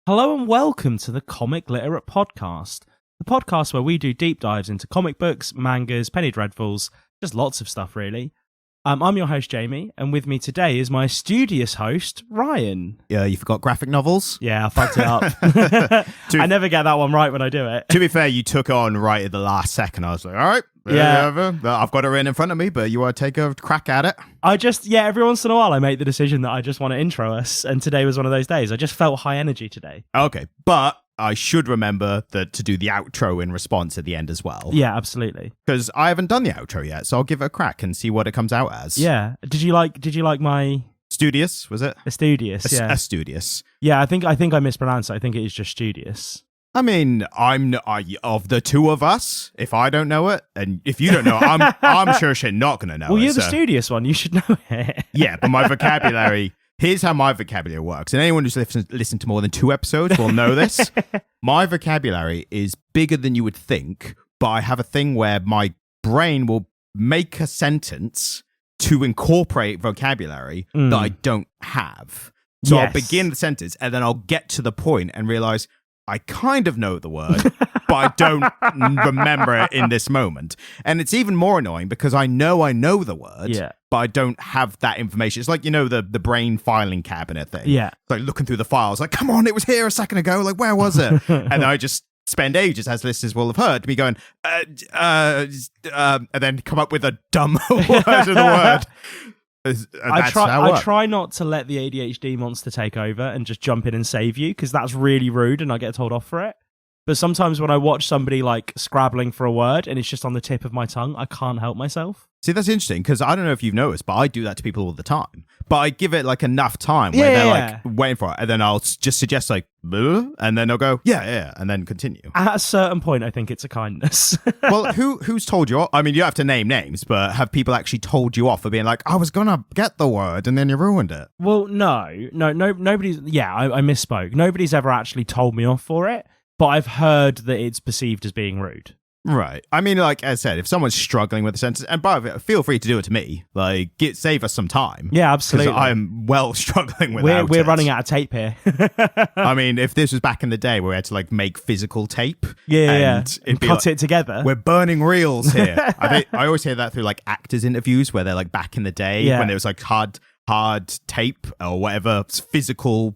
Hello and welcome to the Comic Literate podcast, the podcast where we do deep dives into comic books, mangas, penny dreadfuls, just lots of stuff really. I'm your host Jamie, and with me today is my studious host Ryan. Yeah, you forgot graphic novels? Yeah, I fucked it up. I nenever get that one right when I do it. To be fair, you took it on right at the last second. I was like, all right, yeah. I've got it written in front of me, but you want to take a crack at it? Every once in a while I make the decision that I just want to intro us, and today was one of those days. I just felt high energy today. Okay, but I should remember to do the outro in response at the end as well. Yeah, absolutely. Because I haven't done the outro yet, so I'll give it a crack and see what it comes out as. Yeah. Did you like my Studious, was it? Studious, yeah. Studious. Yeah, I think I mispronounced it. I think it is just studious. I mean, of the two of us, if I don't know it, and if you don't know it, I'm sure she's not going to know it. Well, you're the studious one. You should know it. Yeah, but my vocabulary... Here's how my vocabulary works. And anyone who's listened to more than 2 episodes will know this. My vocabulary is bigger than you would think, but I have a thing where my brain will make a sentence to incorporate vocabulary that I don't have. So I'll begin the sentence and then I'll get to the point and realize I kind of know the word, but I don't remember it in this moment. And it's even more annoying because I know the word, but I don't have that information. It's like, the brain filing cabinet thing. Yeah. It's like looking through the files, like, come on, it was here a second ago. Like, where was it? And I just spend ages, as listeners will have heard, me going, and then come up with a dumb word of the word. I try not to let the ADHD monster take over and just jump in and save you, because that's really rude and I get told off for it. But sometimes when I watch somebody like scrabbling for a word and it's just on the tip of my tongue, I can't help myself. See, that's interesting, because I don't know if you've noticed, but I do that to people all the time. But I give it like enough time where they're like waiting for it, and then I'll just suggest like, bleh, and then they'll go, yeah, and then continue. At a certain point, I think it's a kindness. Well, who's told you off? I mean, you have to name names, but have people actually told you off for being like, I was going to get the word and then you ruined it? Well, no, nobody's, I misspoke. Nobody's ever actually told me off for it, but I've heard that it's perceived as being rude. Right. I mean, like I said, if someone's struggling with a sentence, and by the way, feel free to do it to me. Like, save us some time. Yeah, absolutely. Because I'm well struggling with it. We're running out of tape here. I mean, if this was back in the day where we had to like make physical tape, and cut it together, we're burning reels here. I always hear that through like actors' interviews where they're like back in the day when there was like hard tape or whatever, physical,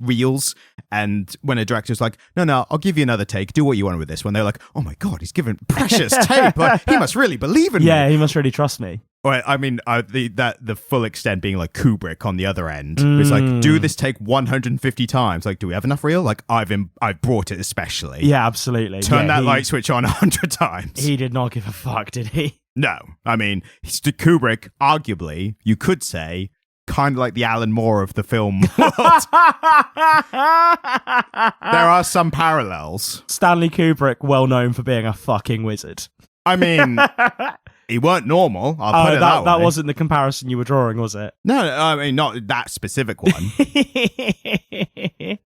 reels. And when a director's like, no, I'll give you another take. Do what you want with this one. They're like, oh my God, he's given precious tape. Like, he must really believe in me. Yeah, he must really trust me. Well, I mean, the full extent being like Kubrick on the other end. It's like, do this take 150 times. Like, do we have enough reel? Like, I've brought it especially. Yeah, absolutely. Turn that light switch on 100 times. He did not give a fuck, did he? No. I mean, Kubrick, arguably, you could say, kind of like the Alan Moore of the film world. There are some parallels. Stanley Kubrick, well known for being a fucking wizard. I mean, he weren't normal. I'll put it that way. That wasn't the comparison you were drawing, was it? No, I mean, not that specific one.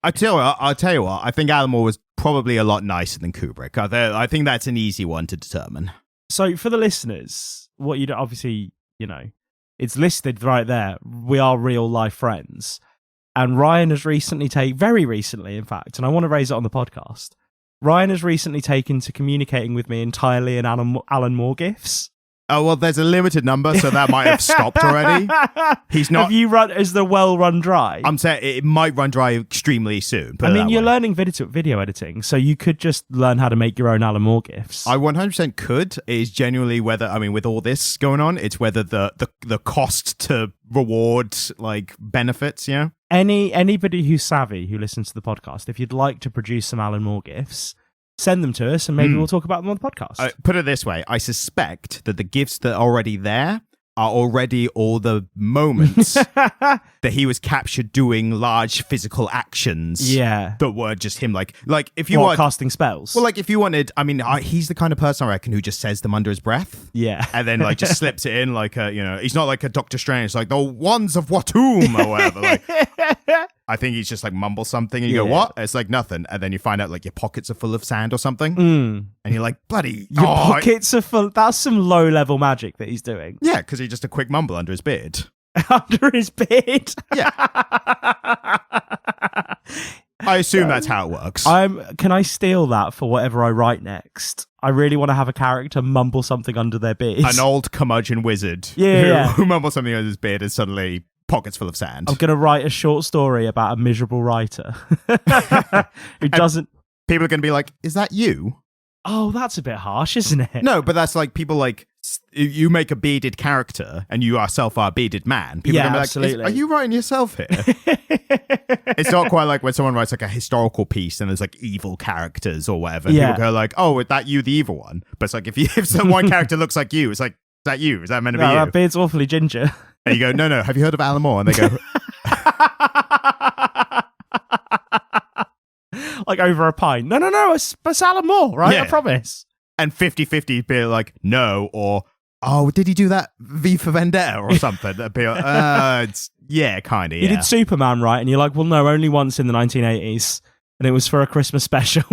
I'll tell you what, I think Alan Moore was probably a lot nicer than Kubrick. I think that's an easy one to determine. So for the listeners, what you do, obviously, it's listed right there. We are real life friends. And Ryan has very recently, in fact, and I want to raise it on the podcast, Ryan has recently taken to communicating with me entirely in Alan Moore gifs. Oh, well, there's a limited number, so that might have stopped already. He's not. Is the well run dry? I'm saying it might run dry extremely soon. I mean, you're learning video editing, so you could just learn how to make your own Alan Moore gifs. I 100% could. Is genuinely whether, I mean, with all this going on, it's whether the cost to reward like benefits, Anybody who's savvy who listens to the podcast, if you'd like to produce some Alan Moore gifs, send them to us and maybe we'll talk about them on the podcast. Put it this way. I suspect that the gifts that are already there are already all the moments that he was captured doing large physical actions. Yeah. That were just him like if you want casting spells. Well, like if you wanted, I mean, he's the kind of person I reckon who just says them under his breath. Yeah. And then like just slips it in like he's not like a Doctor Strange, like the wands of Watum or whatever. Like I think he's just like mumble something and you go, what? It's like nothing. And then you find out like your pockets are full of sand or something. And you're like, bloody... Your pockets are full... That's some low-level magic that he's doing. Yeah, because he's just a quick mumble under his beard. Under his beard? Yeah. I assume that's how it works. Can I steal that for whatever I write next? I really want to have a character mumble something under their beard. An old curmudgeon wizard who mumbles something under his beard and suddenly pockets full of sand. I'm going to write a short story about a miserable writer who doesn't... People are going to be like, is that you? Oh, that's a bit harsh, isn't it? No, but that's like people like, you make a bearded character and you yourself are a bearded man. People are going to be absolutely. like, are you writing yourself here? It's not quite like when someone writes like a historical piece and there's like evil characters or whatever. People go like, oh, is that you, the evil one? But it's like, if some one character looks like you, it's like, is that you? Is that meant to be you? That beard's awfully ginger. And you go, no, have you heard of Alan Moore? And they go... like over a pint. No, it's Alan Moore, right? Yeah. I promise. And 50-50 be like, no, or, oh, did he do that V for Vendetta or something? That'd be like, yeah, kind of, yeah. He did Superman, right? And you're like, well, no, only once in the 1980s. And it was for a Christmas special.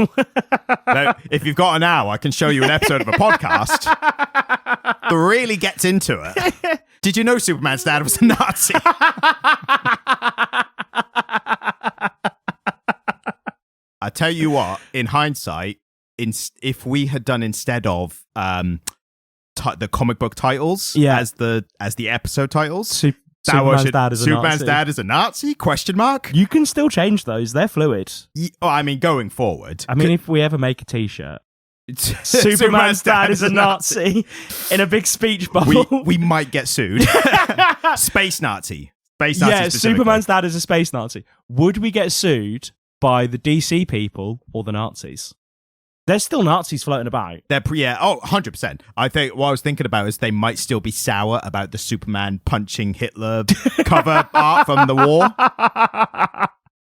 Now, if you've got an hour, I can show you an episode of a podcast that really gets into it. Did you know Superman's dad was a Nazi? I tell you what, in hindsight, if we had done instead of the comic book titles as the episode titles, Superman's dad is a Superman's Nazi. dad is a Nazi? Question mark. You can still change those; they're fluid. I mean, going forward. I mean, if we ever make a T-shirt, Superman's dad is a Nazi in a big speech bubble, we might get sued. Space Nazi. Space Nazi. Yeah, Superman's dad is a space Nazi. Would we get sued by the DC people or the Nazis? There's still Nazis floating about. They're 100%. I think what I was thinking about is they might still be sour about the Superman punching Hitler cover art from the war.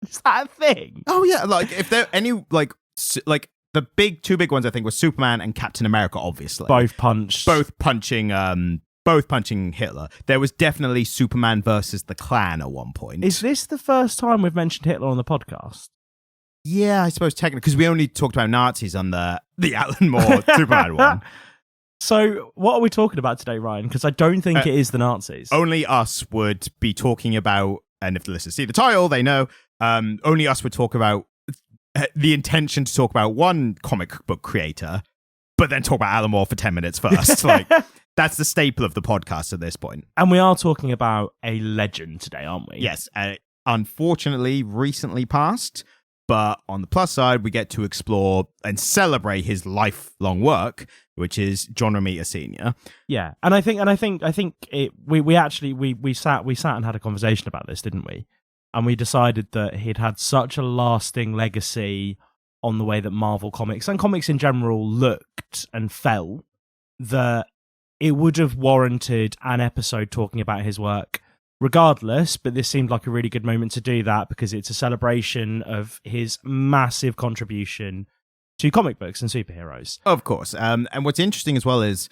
Is that a thing? Oh yeah, like if there any like the two big ones I think were Superman and Captain America, obviously. Both punching Hitler. There was definitely Superman versus the Klan at one point. Is this the first time we've mentioned Hitler on the podcast? Yeah, I suppose technically, because we only talked about Nazis on the Alan Moore Superman one. So, what are we talking about today, Ryan? Because I don't think it is the Nazis. Only us would be talking about, and if the listeners see the title, they know, only us would talk about the intention to talk about one comic book creator, but then talk about Alan Moore for 10 minutes first. Like, that's the staple of the podcast at this point. And we are talking about a legend today, aren't we? Yes. Unfortunately, recently passed. But on the plus side, we get to explore and celebrate his lifelong work, which is John Romita Sr. Yeah, and I think we sat and had a conversation about this, didn't we? And we decided that he'd had such a lasting legacy on the way that Marvel Comics and comics in general looked and felt that it would have warranted an episode talking about his work regardless, but this seemed like a really good moment to do that because it's a celebration of his massive contribution to comic books and superheroes. Of course. And what's interesting as well is,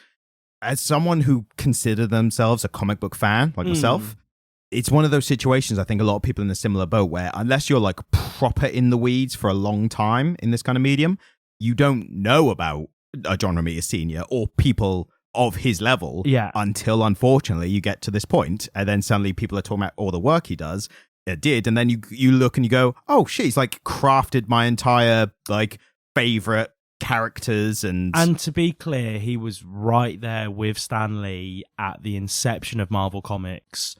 as someone who considered themselves a comic book fan, like myself, it's one of those situations, I think a lot of people in a similar boat, where unless you're like proper in the weeds for a long time in this kind of medium, you don't know about John Romita Sr. or people of his level until unfortunately you get to this point, and then suddenly people are talking about all the work he did, and then you look and you go, oh shit, he's like crafted my entire like favorite characters. And to be clear, he was right there with Stan Lee at the inception of Marvel Comics,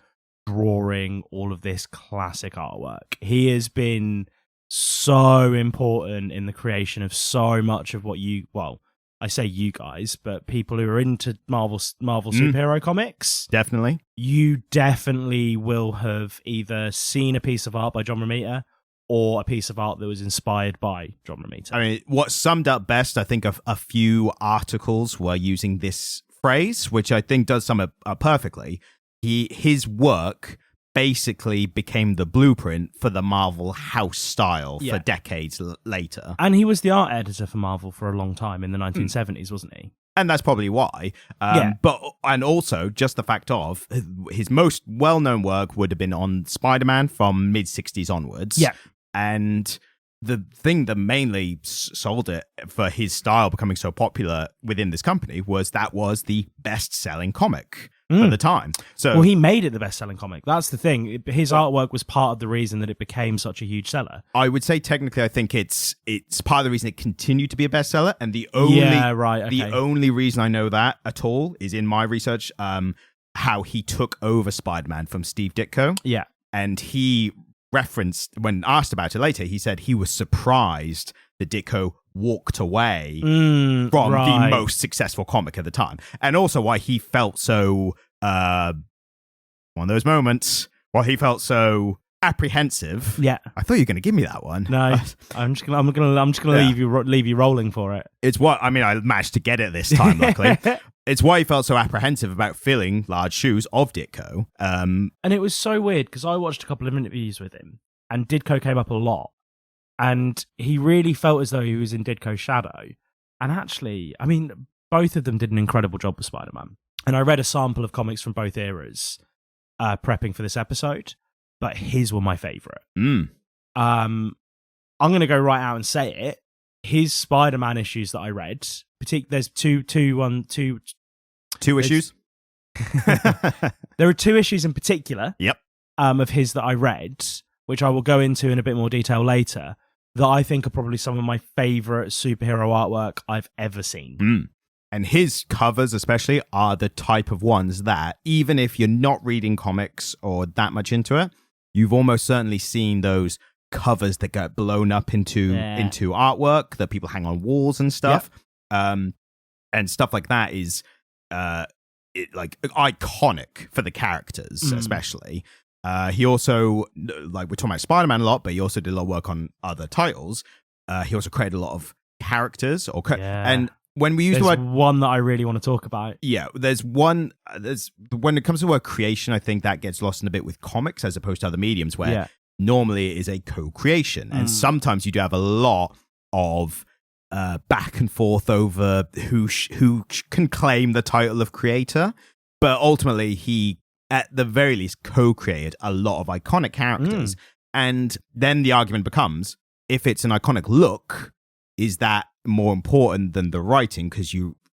drawing all of this classic artwork. He has been so important in the creation of so much of what I say you guys, but people who are into Marvel superhero comics. Definitely. You definitely will have either seen a piece of art by John Romita or a piece of art that was inspired by John Romita. I mean, what summed up best, I think, of a few articles were using this phrase, which I think does sum it up perfectly. His work basically became the blueprint for the Marvel house style for decades later. And he was the art editor for Marvel for a long time in the 1970s, wasn't he? And that's probably why. And also just the fact of his most well-known work would have been on Spider-Man from mid-60s onwards. Yeah. And the thing that mainly sold it for his style becoming so popular within this company was that was the best-selling comic for the time. So, well, he made it the best-selling comic. That's the thing. His artwork was part of the reason that it became such a huge seller. I would say technically, I think it's part of the reason it continued to be a bestseller, and the only reason I know that at all is in my research, how he took over Spider-Man from Steve Ditko. Yeah, and he referenced, when asked about it later, he said he was surprised that Ditko walked away from the most successful comic at the time, and also why he felt so one of those moments where he felt so apprehensive. Yeah, I thought you were going to give me that one. No, I'm just gonna leave you rolling for it. It's what I mean. I managed to get it this time, luckily. It's why he felt so apprehensive about filling large shoes of Ditko. And it was so weird because I watched a couple of interviews with him, and Ditko came up a lot, and he really felt as though he was in Ditko's shadow. And actually, I mean, both of them did an incredible job with Spider-Man. And I read a sample of comics from both eras, prepping for this episode, but his were my favorite. I'm going to go right out and say it. His Spider-Man issues that I read, there's two issues. There are 2 issues in particular. Yep. Of his that I read, which I will go into in a bit more detail later, that I think are probably some of my favorite superhero artwork I've ever seen. And his covers especially are the type of ones that, even if you're not reading comics or that much into it, you've almost certainly seen those covers that get blown up into artwork that people hang on walls and stuff. Yep. And stuff like that is like iconic for the characters, especially. He also, like, we're talking about Spider-Man a lot, but he also did a lot of work on other titles. He also created a lot of characters, and when we use the word, one that I really want to talk about. Yeah, there's when it comes to the word creation, I think that gets lost in a bit with comics as opposed to other mediums, where normally it is a co-creation, and sometimes you do have a lot of back and forth over who can claim the title of creator, but ultimately he, at the very least, co-created a lot of iconic characters. And then the argument becomes, if it's an iconic look, is that more important than the writing? Because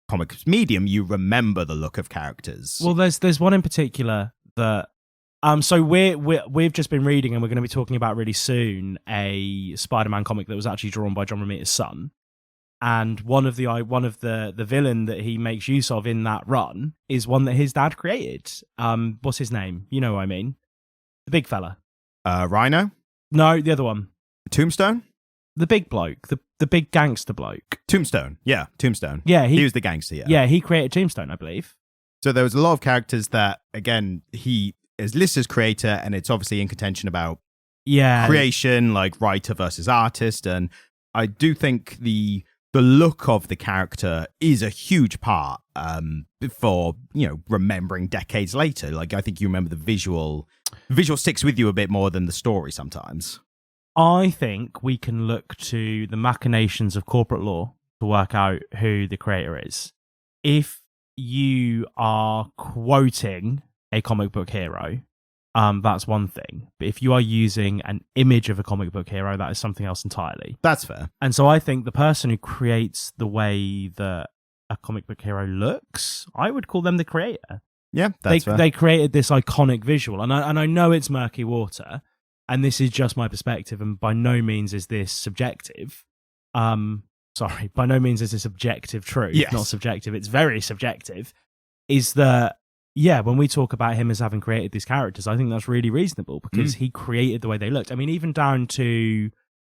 comics medium, you remember the look of characters. Well, there's one in particular that so we've just been reading, and we're going to be talking about really soon, a Spider-Man comic that was actually drawn by John Romita's son. And one of the villain that he makes use of in that run is one that his dad created. What's his name? You know what I mean? The big fella. Rhino? No, the other one. Tombstone? The big bloke. The big gangster bloke. Tombstone. Yeah, Tombstone. Yeah, he was the gangster, yeah. Yeah, he created Tombstone, I believe. So there was a lot of characters that, again, he is listed as creator, and it's obviously in contention about creation, like writer versus artist. And I do think the look of the character is a huge part for, remembering decades later. Like, I think you remember the visual sticks with you a bit more than the story sometimes. I think we can look to the machinations of corporate law to work out who the creator is. If you are quoting a comic book hero, that's one thing. But if you are using an image of a comic book hero, that is something else entirely. That's fair. And so I think the person who creates the way that a comic book hero looks, I would call them the creator. Yeah, that's fair. They created this iconic visual. And I know it's murky water, and this is just my perspective, and by no means is this subjective. By no means is this objective truth. Yes. Not subjective. It's very subjective. Is that, when we talk about him as having created these characters, I think that's really reasonable because he created the way they looked. I mean, even down to,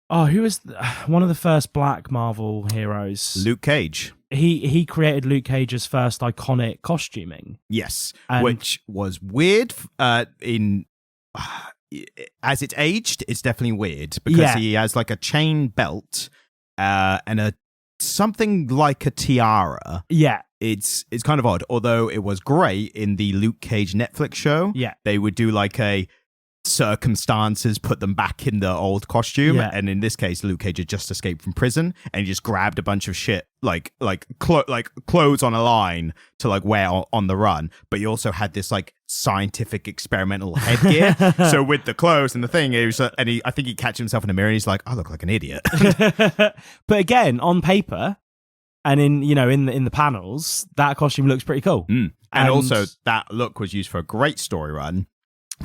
who was one of the first Black Marvel heroes? Luke Cage. He created Luke Cage's first iconic costuming. Yes, which was weird as it's aged, it's definitely weird because he has like a chain belt and something like a tiara. Yeah. It's kind of odd, although it was great in the Luke Cage Netflix show. Yeah. They would do like a circumstances put them back in the old costume, and in this case Luke Cage had just escaped from prison and he just grabbed a bunch of shit like clothes on a line to like wear on the run, but he also had this like scientific experimental headgear. So with the clothes and the thing, it was, I think he catches himself in the mirror and he's like, I look like an idiot. But again, on paper and in the panels, that costume looks pretty cool. And also, that look was used for a great story run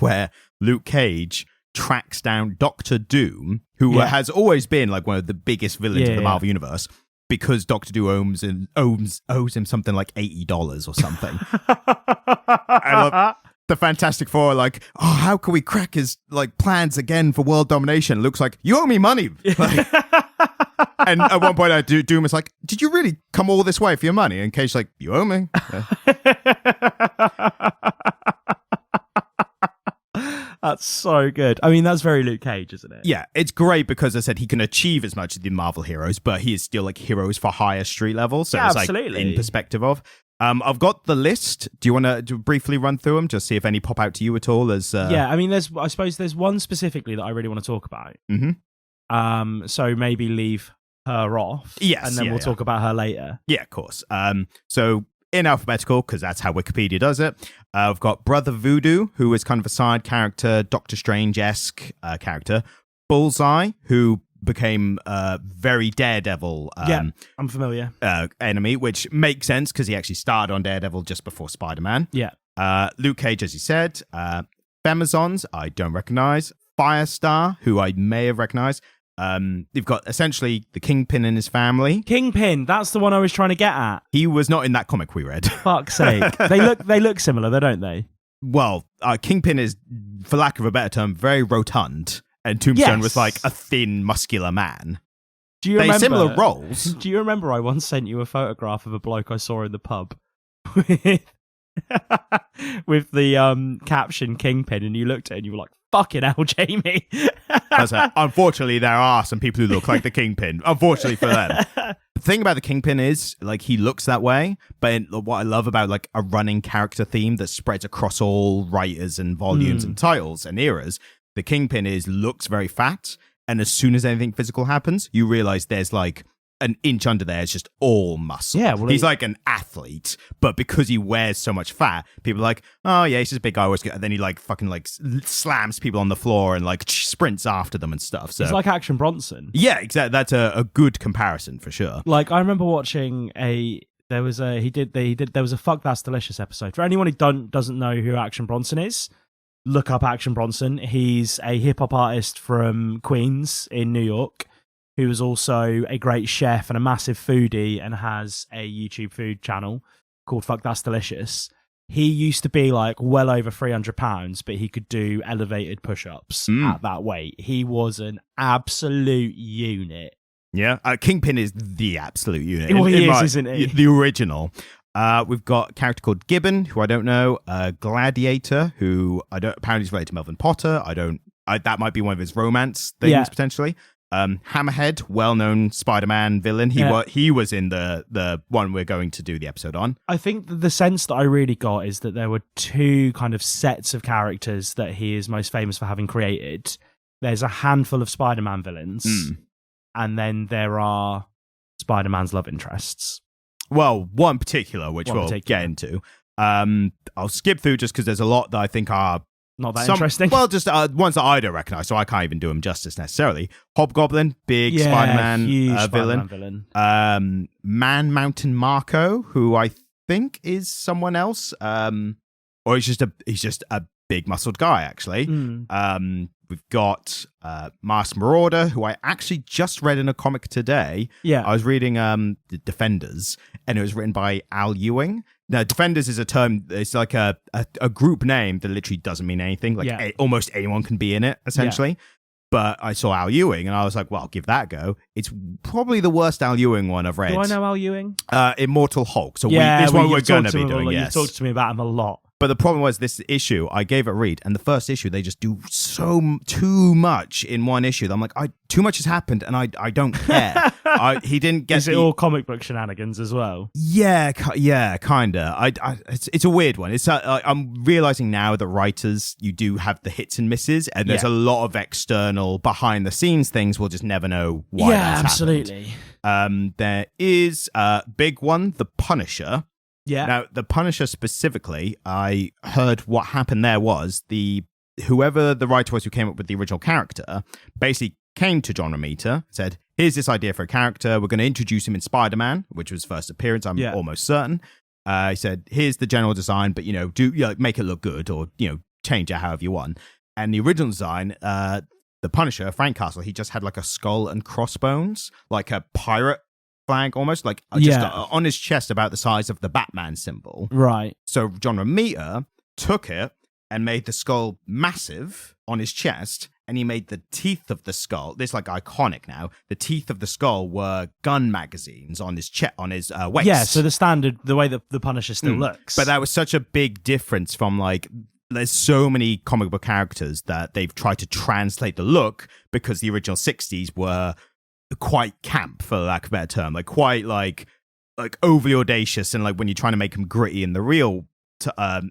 where Luke Cage tracks down Doctor Doom, who has always been like one of the biggest villains of the Marvel Universe, because Doctor Doom owes him something like $80 or something. I love the Fantastic Four, like, oh, how can we crack his like plans again for world domination? Luke's like, you owe me money. Like, and at one point, Doom is like, did you really come all this way for your money? And Cage's like, you owe me. That's so good. I mean, that's very Luke Cage, isn't it? Yeah, it's great because, as I said, he can achieve as much as the Marvel heroes, but he is still like heroes for higher street level. So it's like in perspective of. I've got the list. Do you want to briefly run through them, just see if any pop out to you at all? As yeah, I mean, I suppose there's one specifically that I really want to talk about. Mm-hmm. So maybe leave her off. Yes, and then we'll talk about her later. Yeah, of course. So in alphabetical, because that's how Wikipedia does it. I've got Brother Voodoo, who is kind of a side character, Doctor Strange-esque character. Bullseye, who became a very Daredevil I'm familiar. Enemy, which makes sense because he actually started on Daredevil just before Spider-Man. Yeah. Luke Cage, as you said. Femazons, I don't recognize. Firestar, who I may have recognized. You've got essentially the Kingpin and his family. Kingpin, that's the one I was trying to get at. He was not in that comic we read. Fuck's sake. They look similar, though, don't they? Well, Kingpin is, for lack of a better term, very rotund, and Tombstone was like a thin, muscular man. Do you remember similar roles? Do you remember I once sent you a photograph of a bloke I saw in the pub with the caption Kingpin, and you looked at it and you were like, fucking hell, Jamie. Unfortunately, there are some people who look like the Kingpin. Unfortunately for them. The thing about the Kingpin is, like, he looks that way, but what I love about, like, a running character theme that spreads across all writers and volumes and titles and eras, the Kingpin looks very fat, and as soon as anything physical happens, you realize there's, like, an inch under there is just all muscle. Yeah, well, he's like an athlete, but because he wears so much fat, people are like, oh yeah, he's just a big guy. And then he like fucking like slams people on the floor and like sprints after them and stuff. So he's like Action Bronson. Yeah, exactly. That's a good comparison for sure. Like, I remember watching there was a Fuck That's Delicious episode. For anyone who doesn't know who Action Bronson is, look up Action Bronson. He's a hip hop artist from Queens in New York, who is also a great chef and a massive foodie and has a YouTube food channel called Fuck That's Delicious. He used to be like well over 300 pounds, but he could do elevated push-ups at that weight. He was an absolute unit. Yeah, Kingpin is the absolute unit. Well, he is, isn't he? The original. We've got a character called Gibbon, who I don't know. Gladiator, who apparently is related to Melvin Potter. That might be one of his romance things potentially. Hammerhead, well-known Spider-Man villain. He was in the one we're going to do the episode on. I think the sense that I really got is that there were two kind of sets of characters that he is most famous for having created. There's a handful of Spider-Man villains, and then there are Spider-Man's love interests. Well, one particular, which we'll get into. I'll skip through just because there's a lot that I think are not that interesting. Well, just ones that I don't recognize, so I can't even do them justice necessarily. Hobgoblin, big Spider-Man villain. Man Mountain Marco, who I think is someone else, or he's just a big muscled guy actually. We've got Mars Marauder, who I actually just read in a comic today. Yeah, I was reading The Defenders, and it was written by Al Ewing. Now, Defenders is a term, it's like a group name that literally doesn't mean anything. Like almost anyone can be in it, essentially. Yeah. But I saw Al Ewing, and I was like, well, I'll give that a go. It's probably the worst Al Ewing one I've read. Do I know Al Ewing? Immortal Hulk. So it's what we're going to be doing, yes. You've talked to me about him a lot. But the problem was this issue, I gave it a read, and the first issue, they just do too much in one issue. I'm like, too much has happened, and I don't care. He didn't get. Is it all comic book shenanigans as well? Yeah, kinda. It's a weird one. It's I'm realizing now that writers, you do have the hits and misses, and there's a lot of external behind the scenes things. We'll just never know why. Yeah, absolutely. There is a big one, The Punisher. Yeah. Now, The Punisher specifically, I heard what happened there was whoever the writer was who came up with the original character basically came to John Romita, said, here's this idea for a character. We're going to introduce him in Spider-Man, which was first appearance, I'm almost certain. He said, here's the general design, but, make it look good or, change it however you want. And the original design, the Punisher, Frank Castle, he just had like a skull and crossbones, like a pirate flag almost, like just on his chest about the size of the Batman symbol. Right. So John Romita took it and made the skull massive on his chest, and he made the teeth of the skull, this like iconic now, the teeth of the skull were gun magazines on his waist. Yeah, so the way that the Punisher still looks. But that was such a big difference from like, there's so many comic book characters that they've tried to translate the look because the original 60s were quite camp, for lack of a better term, like quite like overly audacious, and like when you're trying to make them gritty in the real,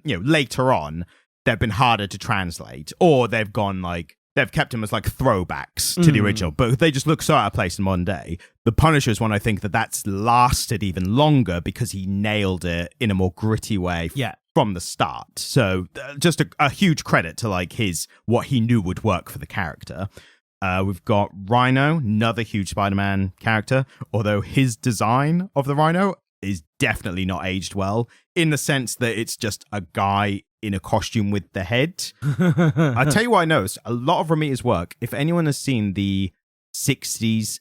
later on, they've been harder to translate, or they've kept them as like throwbacks to the original, but they just look so out of place in modern day. The Punisher's one, I think that's lasted even longer because he nailed it in a more gritty way from the start. So just a huge credit to like what he knew would work for the character. We've got Rhino, another huge Spider-Man character, although his design of the Rhino is definitely not aged well, in the sense that it's just a guy in a costume with the head. I tell you what I noticed, a lot of Romita's work, if anyone has seen the 60s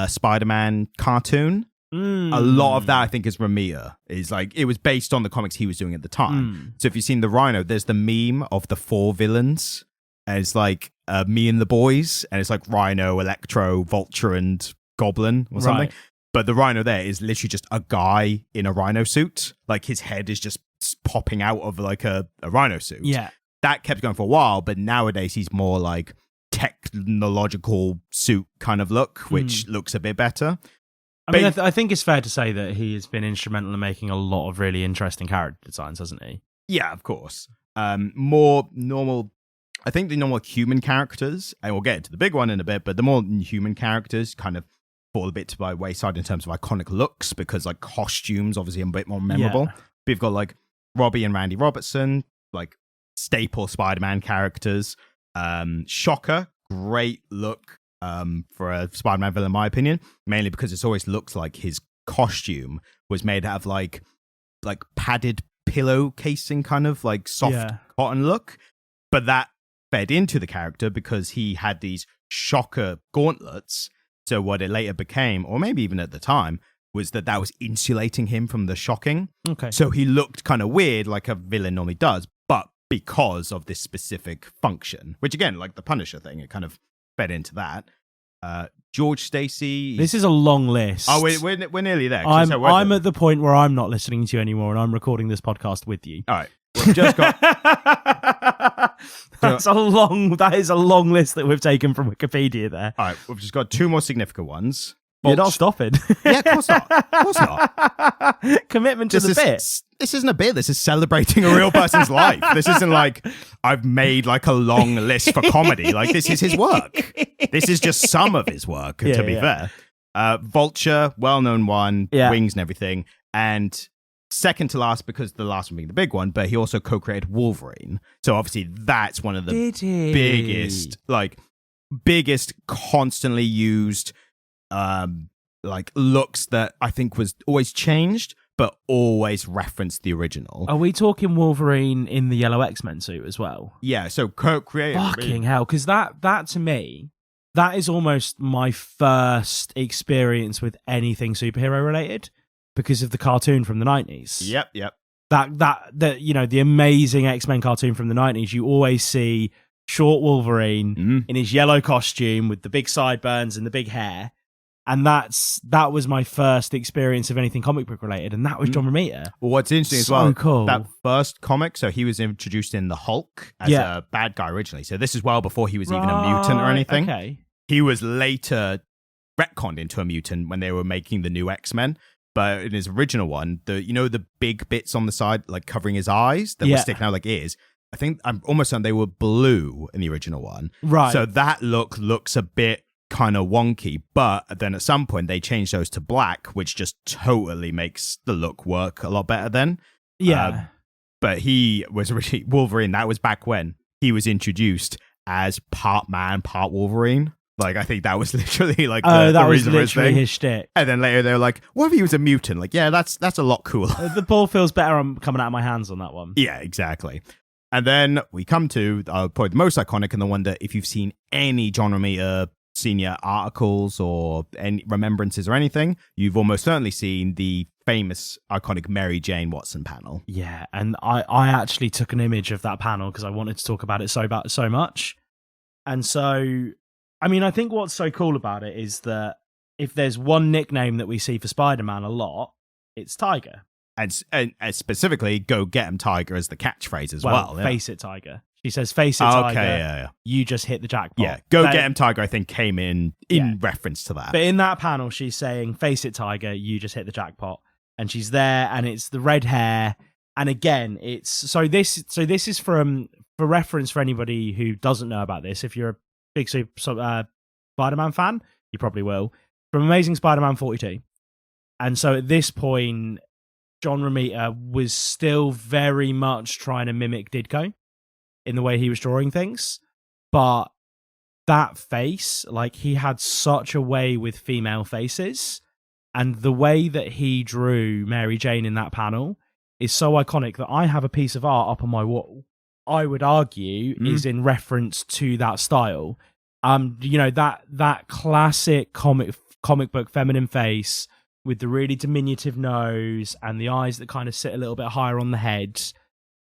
Spider-Man cartoon, a lot of that I think is Romita. Is like, it was based on the comics he was doing at the time. So if you've seen the Rhino, there's the meme of the 4 villains, and it's like Me and the Boys, and it's like Rhino, Electro, Vulture, and Goblin or something. Right. But the Rhino there is literally just a guy in a Rhino suit. Like his head is just popping out of like a Rhino suit. Yeah. That kept going for a while, but nowadays he's more like technological suit kind of look, which looks a bit better. I think it's fair to say that he has been instrumental in making a lot of really interesting character designs, hasn't he? Yeah, of course. More normal, I think the normal human characters, and we'll get into the big one in a bit, but the more human characters kind of fall a bit to my wayside in terms of iconic looks, because like costumes obviously are a bit more memorable. Yeah. We've got like Robbie and Randy Robertson, like staple Spider-Man characters. Shocker, great look for a Spider-Man villain in my opinion, mainly because it's always looks like his costume was made out of like padded pillow casing, kind of like soft cotton look, but that fed into the character because he had these Shocker gauntlets. So what it later became, or maybe even at the time, was that was insulating him from the shocking. Okay. So he looked kind of weird, like a villain normally does, but because of this specific function, which again, like the Punisher thing, it kind of fed into that. George Stacy. This is a long list. Oh, we're nearly there. I'm at the point where I'm not listening to you anymore, and I'm recording this podcast with you. All right. We've just got. That is a long list that we've taken from Wikipedia there. All right, we've just got 2 more significant ones. You're not stopping. Yeah, of course not. Of course not. Commitment to the bit. This isn't a bit. This is celebrating a real person's life. This isn't like I've made like a long list for comedy. Like this is his work. This is just some of his work, to be fair. Vulture, well-known one, wings and everything. And second to last, because the last one being the big one, but he also co-created Wolverine. So obviously that's one of the biggest constantly used like looks that I think was always changed but always referenced the original. Are we talking Wolverine in the yellow X-Men suit as well? Yeah, so co-created. Fucking hell, because that to me, that is almost my first experience with anything superhero related because of the cartoon from the 90s. Yep. That the amazing X-Men cartoon from the 90s, you always see short Wolverine in his yellow costume with the big sideburns and the big hair. And that was my first experience of anything comic book related, and that was John Romita. Well, what's interesting as well, cool. That first comic, so he was introduced in the Hulk as a bad guy originally. So this is well before he was even a mutant or anything. Okay. He was later retconned into a mutant when they were making the new X-Men. But in his original one, the big bits on the side, like covering his eyes that were sticking out like ears, I think I'm almost certain they were blue in the original one. Right. So that looks a bit kind of wonky, but then at some point they changed those to black, which just totally makes the look work a lot better then. Yeah. But he was originally Wolverine. That was back when he was introduced as part man, part Wolverine. Like, I think that was literally like that the was reason for his literally thing. his shtick. And then later they were like, what if he was a mutant? Like, yeah, that's a lot cooler. The ball feels better. I'm coming out of my hands on that one. Yeah, exactly. And then we come to probably the most iconic, and the one that if you've seen any John Romita Sr. articles or any remembrances or anything, you've almost certainly seen the famous iconic Mary Jane Watson panel. Yeah, and I actually took an image of that panel because I wanted to talk about it so much. And so, I mean, I think what's so cool about it is that if there's one nickname that we see for Spider-Man a lot, it's Tiger. And specifically, go get him, Tiger, as the catchphrase as well. Yeah. Face it, Tiger. She says, face it, Tiger. Okay, yeah. You just hit the jackpot. Yeah, go get him, Tiger, I think came in reference to that. But in that panel, she's saying, face it, Tiger, you just hit the jackpot. And she's there, and it's the red hair. And again, it's so this is for reference for anybody who doesn't know about this. If you're a big Spider-Man fan, you probably will. From Amazing Spider-Man 42. And so at this point, John Romita was still very much trying to mimic Ditko in the way he was drawing things. But that face, like, he had such a way with female faces. And the way that he drew Mary Jane in that panel is so iconic that I have a piece of art up on my wall. I would argue is in reference to that style. That classic comic book feminine face with the really diminutive nose and the eyes that kind of sit a little bit higher on the head.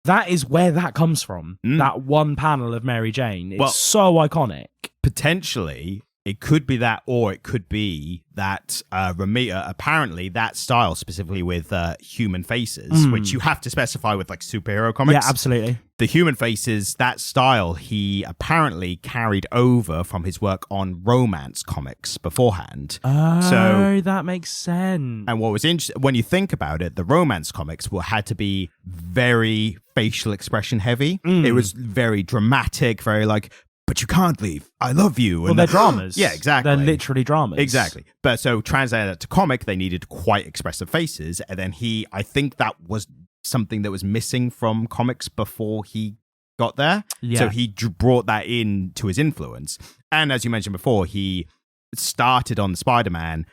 That is where that comes from. That one panel of Mary Jane. It's so iconic. Potentially, it could be that, or it could be that Romita, apparently that style, specifically with human faces, which you have to specify with like superhero comics. Yeah, absolutely. The human faces, that style, he apparently carried over from his work on romance comics beforehand. Oh, so that makes sense. And what was interesting, when you think about it, the romance comics had to be very facial expression heavy. It was very dramatic, very like, but you can't leave. I love you. Well, they're dramas. Yeah, exactly. They're literally dramas. Exactly. But so translating that to comic, they needed quite expressive faces. And then I think that was something that was missing from comics before he got there. Yeah. So he brought that in to his influence. And as you mentioned before, he started on Spider-Man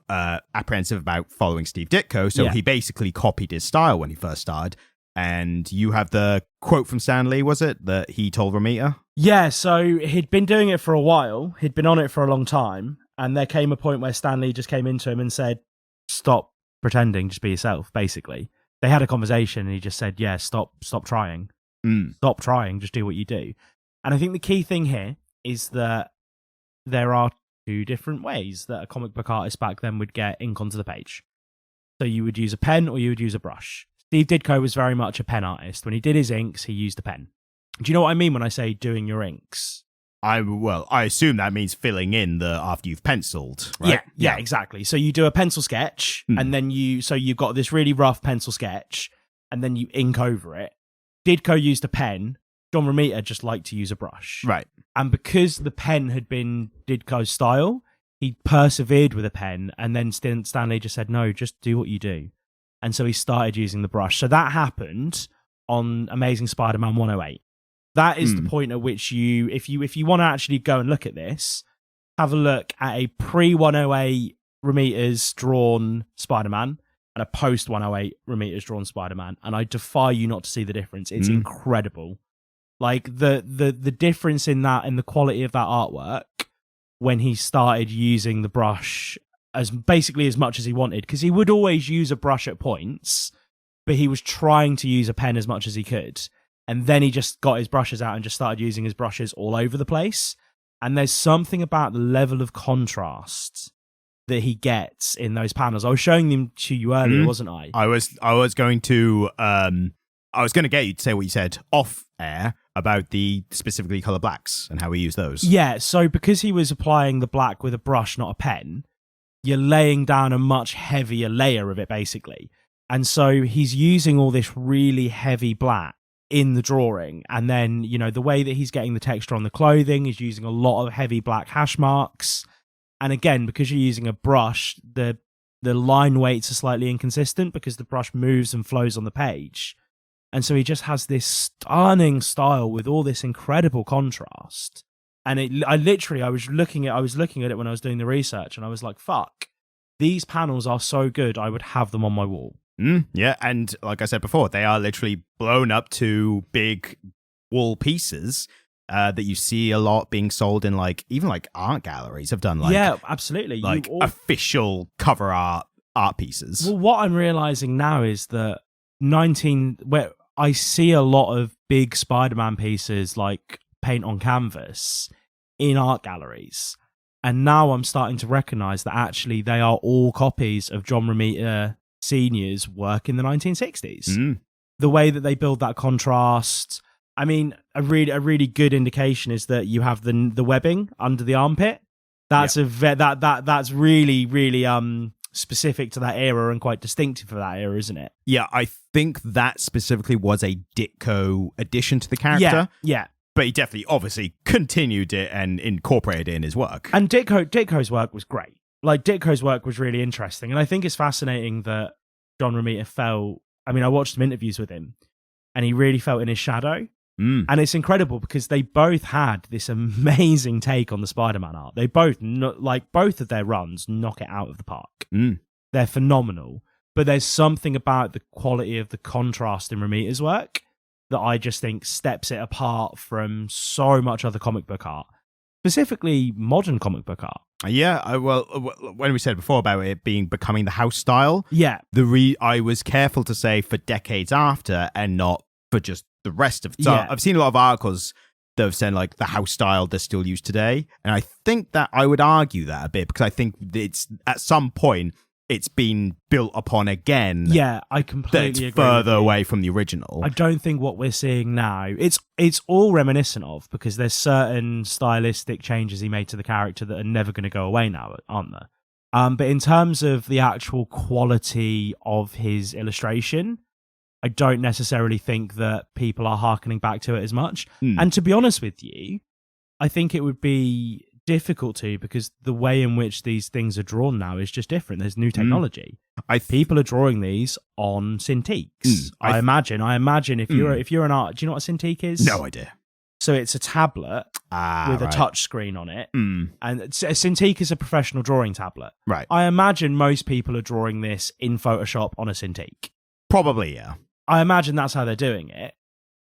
apprehensive about following Steve Ditko. So he basically copied his style when he first started. And you have the quote from Stan Lee, was it, that he told Romita? Yeah, so he'd been doing it for a while. He'd been on it for a long time. And there came a point where Stan Lee just came into him and said, stop pretending, just be yourself, basically. They had a conversation and he just said, yeah, stop trying. Stop trying, just do what you do. And I think the key thing here is that there are two different ways that a comic book artist back then would get ink onto the page. So you would use a pen or you would use a brush. Steve Ditko was very much a pen artist. When he did his inks, he used a pen. Do you know what I mean when I say doing your inks? I assume that means filling in the after you've penciled, right? Yeah, exactly. So you do a pencil sketch, and then you've got this really rough pencil sketch, and then you ink over it. Ditko used a pen. John Romita just liked to use a brush. Right. And because the pen had been Ditko's style, he persevered with a pen, and then Stanley just said, no, just do what you do. And so he started using the brush. So that happened on Amazing Spider-Man 108. That is the point at which if you want to actually go and look at this, have a look at a pre-108 Romita's drawn Spider-Man and a post-108 Romita's drawn Spider-Man. And I defy you not to see the difference. It's incredible. Like the difference in that, in the quality of that artwork when he started using the brush as much as he wanted, because he would always use a brush at points, but he was trying to use a pen as much as he could. And then he just got his brushes out and just started using his brushes all over the place. And there's something about the level of contrast that he gets in those panels. I was showing them to you earlier, wasn't I? I was going to get you to say what you said off air about the specifically color blacks and how we use those. Yeah, so because he was applying the black with a brush, not a pen, you're laying down a much heavier layer of it, basically. And so he's using all this really heavy black in the drawing. And then, the way that he's getting the texture on the clothing is using a lot of heavy black hash marks. And again, because you're using a brush, the line weights are slightly inconsistent because the brush moves and flows on the page. And so he just has this stunning style with all this incredible contrast. And I was looking at it when I was doing the research, and I was like, fuck, these panels are so good, I would have them on my wall. Yeah, and like I said before, they are literally blown up to big wall pieces that you see a lot being sold in even art galleries have done yeah, absolutely, official cover art pieces. Well, what I'm realizing now is that where I see a lot of big Spider-Man pieces like paint on canvas in art galleries, and now I'm starting to recognize that actually they are all copies of John Romita Sr.'s work in the 1960s. The way that they build that contrast. I mean, a really good indication is that you have the webbing under the armpit. That's that's really specific to that era and quite distinctive for that era, isn't it? Yeah, I think that specifically was a Ditko addition to the character. Yeah. But he definitely, obviously, continued it and incorporated it in his work. And Ditko's work was great. Like, Ditko's work was really interesting. And I think it's fascinating that John Romita felt... I mean, I watched some interviews with him, and he really felt in his shadow. And it's incredible because they both had this amazing take on the Spider-Man art. They both, both of their runs knock it out of the park. They're phenomenal. But there's something about the quality of the contrast in Romita's work that I just think steps it apart from so much other comic book art, specifically modern comic book art. Yeah, well, when we said before about it becoming the house style, I was careful to say for decades after and not for just the rest of it. So I've seen a lot of articles that have said the house style that's still used today, and I think that I would argue that a bit because I think it's at some point it's been built upon again. Yeah, I completely agree. Further away from the original. I don't think what we're seeing now, it's all reminiscent of, because there's certain stylistic changes he made to the character that are never going to go away now, aren't there? But in terms of the actual quality of his illustration, I don't necessarily think that people are hearkening back to it as much. And to be honest with you, I think it would be difficult to, because the way in which these things are drawn now is just different. There's new technology. People are drawing these on Cintiqs. I imagine if you're an art, do you know what a Cintiq is? No idea. So it's a tablet with a touch screen on it. And a Cintiq is a professional drawing tablet. Right. I imagine most people are drawing this in Photoshop on a Cintiq. Probably, yeah. I imagine that's how they're doing it.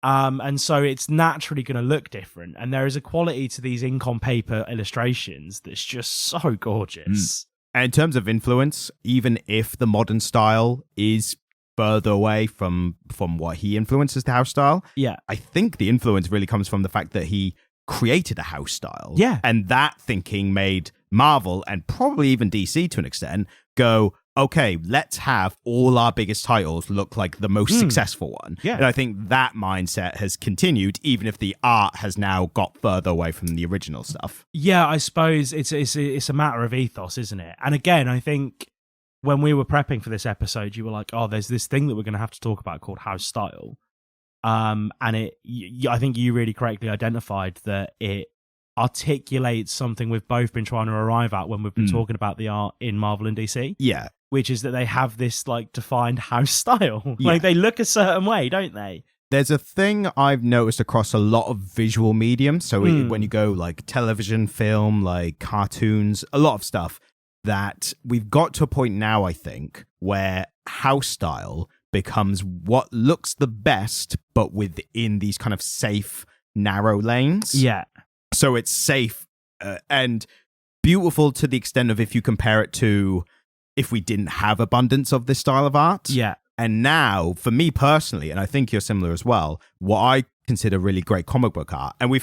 And so it's naturally going to look different. And there is a quality to these ink on paper illustrations that's just so gorgeous. And in terms of influence, even if the modern style is further away from what he influences the house style, I think the influence really comes from the fact that he created a house style. Yeah. And that thinking made Marvel, and probably even DC to an extent, go, okay, let's have all our biggest titles look like the most successful one. Yeah. And I think that mindset has continued, even if the art has now got further away from the original stuff. Yeah, I suppose it's a matter of ethos, isn't it? And again, I think when we were prepping for this episode, you were like, oh, there's this thing that we're going to have to talk about called house style. And I think you really correctly identified that it articulates something we've both been trying to arrive at when we've been talking about the art in Marvel and DC. Yeah. Which is that they have this defined house style. Yeah. They look a certain way, don't they? There's a thing I've noticed across a lot of visual mediums. So when you go television, film, cartoons, a lot of stuff, that we've got to a point now, I think, where house style becomes what looks the best, but within these kind of safe, narrow lanes. Yeah. So it's safe and beautiful to the extent of if you compare it to if we didn't have abundance of this style of art. Yeah. And now, for me personally, and I think you're similar as well, what I consider really great comic book art, and we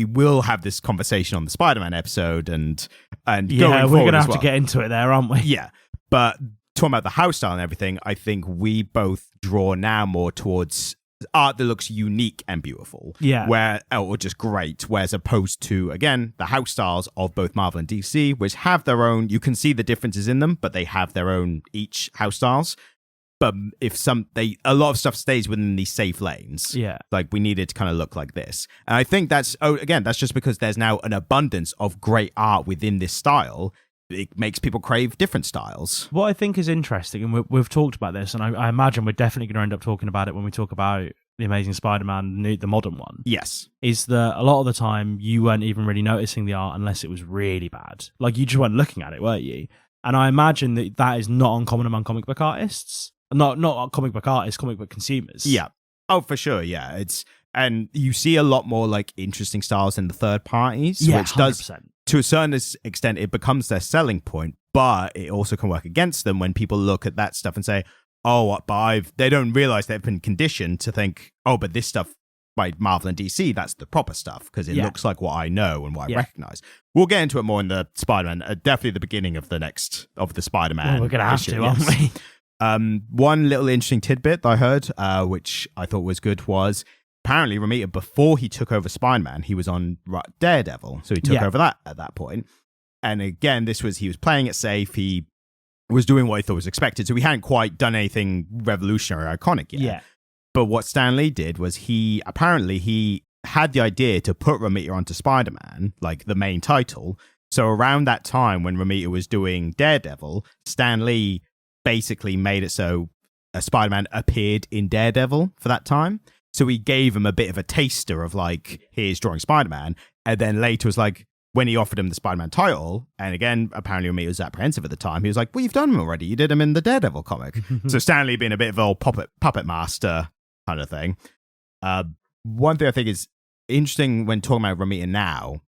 will have this conversation on the Spider-Man episode and yeah, we're going to have to get into it there, aren't we? Yeah. But talking about the house style and everything, I think we both draw now more towards art that looks unique and beautiful. Yeah. Or just great. Whereas opposed to, again, the house styles of both Marvel and DC, which have their own, you can see the differences in them, but they have their own each house styles. But a lot of stuff stays within these safe lanes. Yeah. We need it to kind of look like this. And I think that's just because there's now an abundance of great art within this style. It makes people crave different styles. What I think is interesting, and we've talked about this, and I imagine we're definitely going to end up talking about it when we talk about The Amazing Spider-Man, the modern one, Yes. is that a lot of the time you weren't even really noticing the art unless it was really bad. Like, you just weren't looking at it, weren't you? And I imagine that is not uncommon among comic book artists. Not comic book artists, comic book consumers. Yeah. Oh, for sure. Yeah. And you see a lot more like interesting styles in the third parties, which 100%. does, to a certain extent, it becomes their selling point, but it also can work against them when people look at that stuff and say, oh, but they don't realize they've been conditioned to think, oh, but this stuff by Marvel and DC, that's the proper stuff because it looks like what I know and what I recognize. We'll get into it more in the Spider-Man, definitely the beginning of the Spider-Man. Well, we're going to have to, aren't we? One little interesting tidbit that I heard, which I thought was good, was apparently Romita, before he took over Spider-Man, he was on Daredevil. So he took over that at that point. And again, he was playing it safe. He was doing what he thought was expected. So he hadn't quite done anything revolutionary or iconic yet. Yeah. But what Stan Lee did was he had the idea to put Romita onto Spider-Man, like the main title. So around that time when Romita was doing Daredevil, Stan Lee basically made it so a Spider-Man appeared in Daredevil for that time. So he gave him a bit of a taster of like, here's drawing Spider-Man. And then later was like, when he offered him the Spider-Man title, and again, apparently Romita was apprehensive at the time, he was like, well, you've done him already. You did him in the Daredevil comic. So Stan Lee being a bit of an old puppet master kind of thing. One thing I think is interesting when talking about Romita now,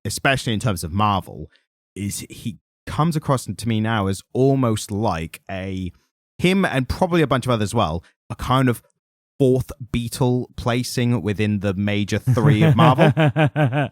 especially in terms of Marvel, is he comes across to me now as almost like him and probably a bunch of others as well, a kind of fourth Beatle placing within the major three of Marvel.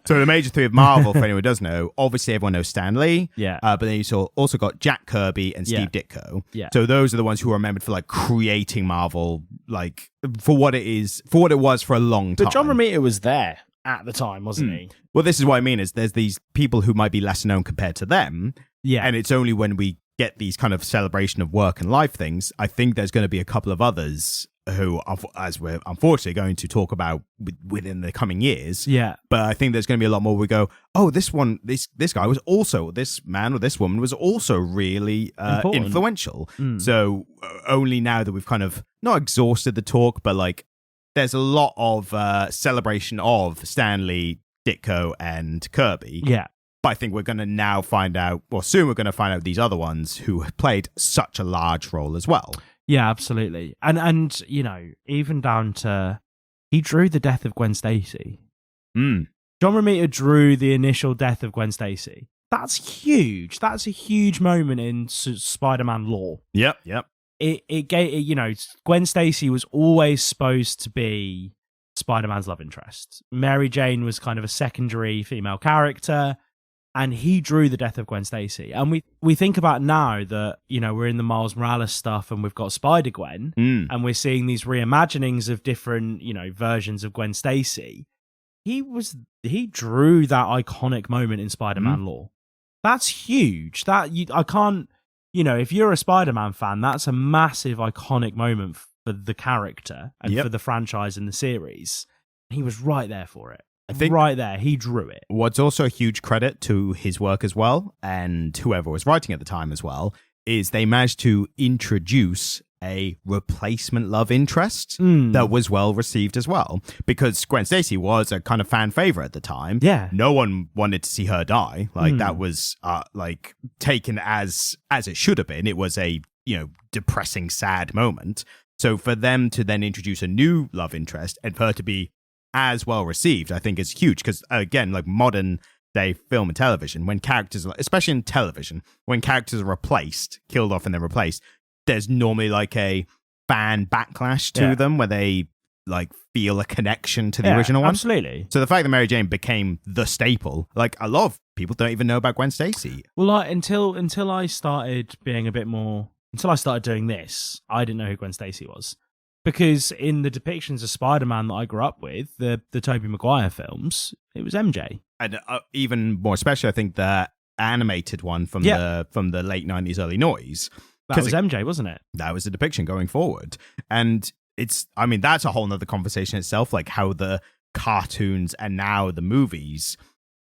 So the major three of Marvel, for anyone who does know, obviously everyone knows Stan Lee. Yeah. But then you also got Jack Kirby and Steve Ditko. Yeah. So those are the ones who are remembered for like creating Marvel, like for what it was for a long time. But John Romita was there at the time, wasn't he? Well, this is what I mean, is there's these people who might be less known compared to them. Yeah. And it's only when we get these kind of celebration of work and life things, I think there's going to be a couple of others who, as we're unfortunately going to talk about within the coming years. Yeah. But I think there's going to be a lot more we go, oh, this guy was also, this man or this woman was also really influential. So only now that we've kind of not exhausted the talk, but like there's a lot of celebration of Stan Lee, Ditko, and Kirby. Yeah. But I think we're going to now find out, or soon we're going to find out these other ones who have played such a large role as well. Yeah, absolutely. And you know, even down to, he drew the death of Gwen Stacy. John Romita drew the initial death of Gwen Stacy. That's huge. That's a huge moment in Spider-Man lore. Yep. It gave, you know, Gwen Stacy was always supposed to be Spider-Man's love interest. Mary Jane was kind of a secondary female character. And he drew the death of Gwen Stacy. And we think about now that, you know, we're in the Miles Morales stuff and we've got Spider-Gwen and we're seeing these reimaginings of different, you know, versions of Gwen Stacy. He drew that iconic moment in Spider-Man lore. That's huge. I can't, you know, if you're a Spider-Man fan, that's a massive iconic moment for the character and for the franchise and the series. He was right there for it. I think right there, he drew it. What's also a huge credit to his work as well, and whoever was writing at the time as well, is they managed to introduce a replacement love interest that was well received as well. Because Gwen Stacy was a kind of fan favorite at the time. Yeah. No one wanted to see her die. Like that was like taken as it should have been. It was a, you know, depressing, sad moment. So for them to then introduce a new love interest and for her to be as well received, I think is huge. Because again, like modern day film and television, when characters, especially in television, when characters are killed off and then replaced, there's normally like a fan backlash to them where they like feel a connection to the original one. Absolutely. So the fact that Mary Jane became the staple, like a lot of people don't even know about Gwen Stacy. Well, like, until I started being a bit more, until I started doing this, I didn't know who Gwen Stacy was. Because in the depictions of Spider-Man that I grew up with, the Tobey Maguire films, it was MJ. And even more especially, I think the animated one from the late 90s, early noughties. That was MJ, wasn't it? That was the depiction going forward. And that's a whole nother conversation itself, like how the cartoons and now the movies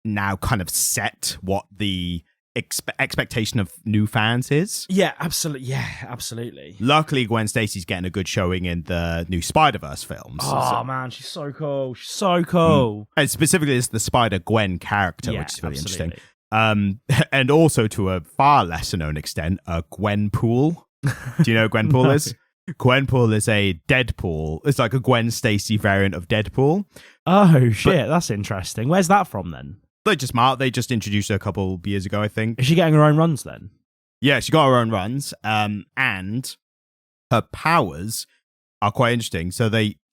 now kind of set what the expectation of new fans is. Yeah, absolutely. Yeah, absolutely. Luckily, Gwen Stacy's getting a good showing in the new Spider-Verse films. Oh, man, she's so cool. She's so cool. And specifically, it's the Spider-Gwen character, Yeah, which is really absolutely. interesting. And also, to a far lesser-known extent, Gwenpool. Do you know who Gwenpool is? Gwenpool is a Deadpool. It's like a Gwen Stacy variant of Deadpool. Oh, shit. That's interesting. Where's that from, then? They just introduced her a couple years ago, I think. Is she getting her own runs, then? Yeah, she got her own runs, and her powers are quite interesting. So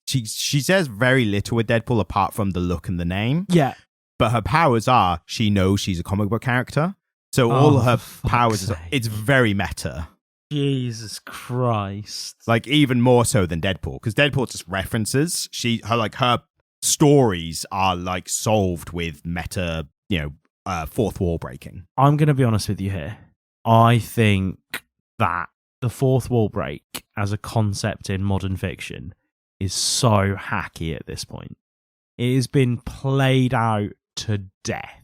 she says very little with Deadpool apart from the look and the name. Yeah. But her powers are she knows she's a comic book character. So all her powers, it's very meta. Jesus Christ. Like even more so than Deadpool, because Deadpool just references. Her stories are like solved with meta, fourth wall breaking. I'm going to be honest with you here. I think that the fourth wall break as a concept in modern fiction is so hacky at this point. It has been played out to death.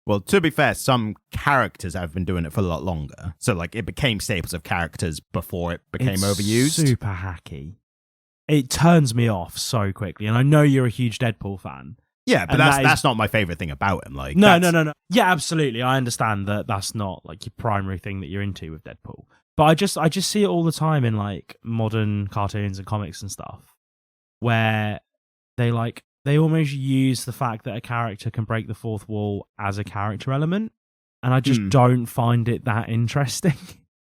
Well, to be fair, some characters have been doing it for a lot longer. So, like, it became staples of characters before it became overused. Super hacky. It turns me off so quickly. And I know you're a huge Deadpool fan. Yeah, but that's not my favorite thing about him. Like, No. Yeah, absolutely. I understand that that's not like your primary thing that you're into with Deadpool. But I just see it all the time in like modern cartoons and comics and stuff, where they almost use the fact that a character can break the fourth wall as a character element, and I just don't find it that interesting.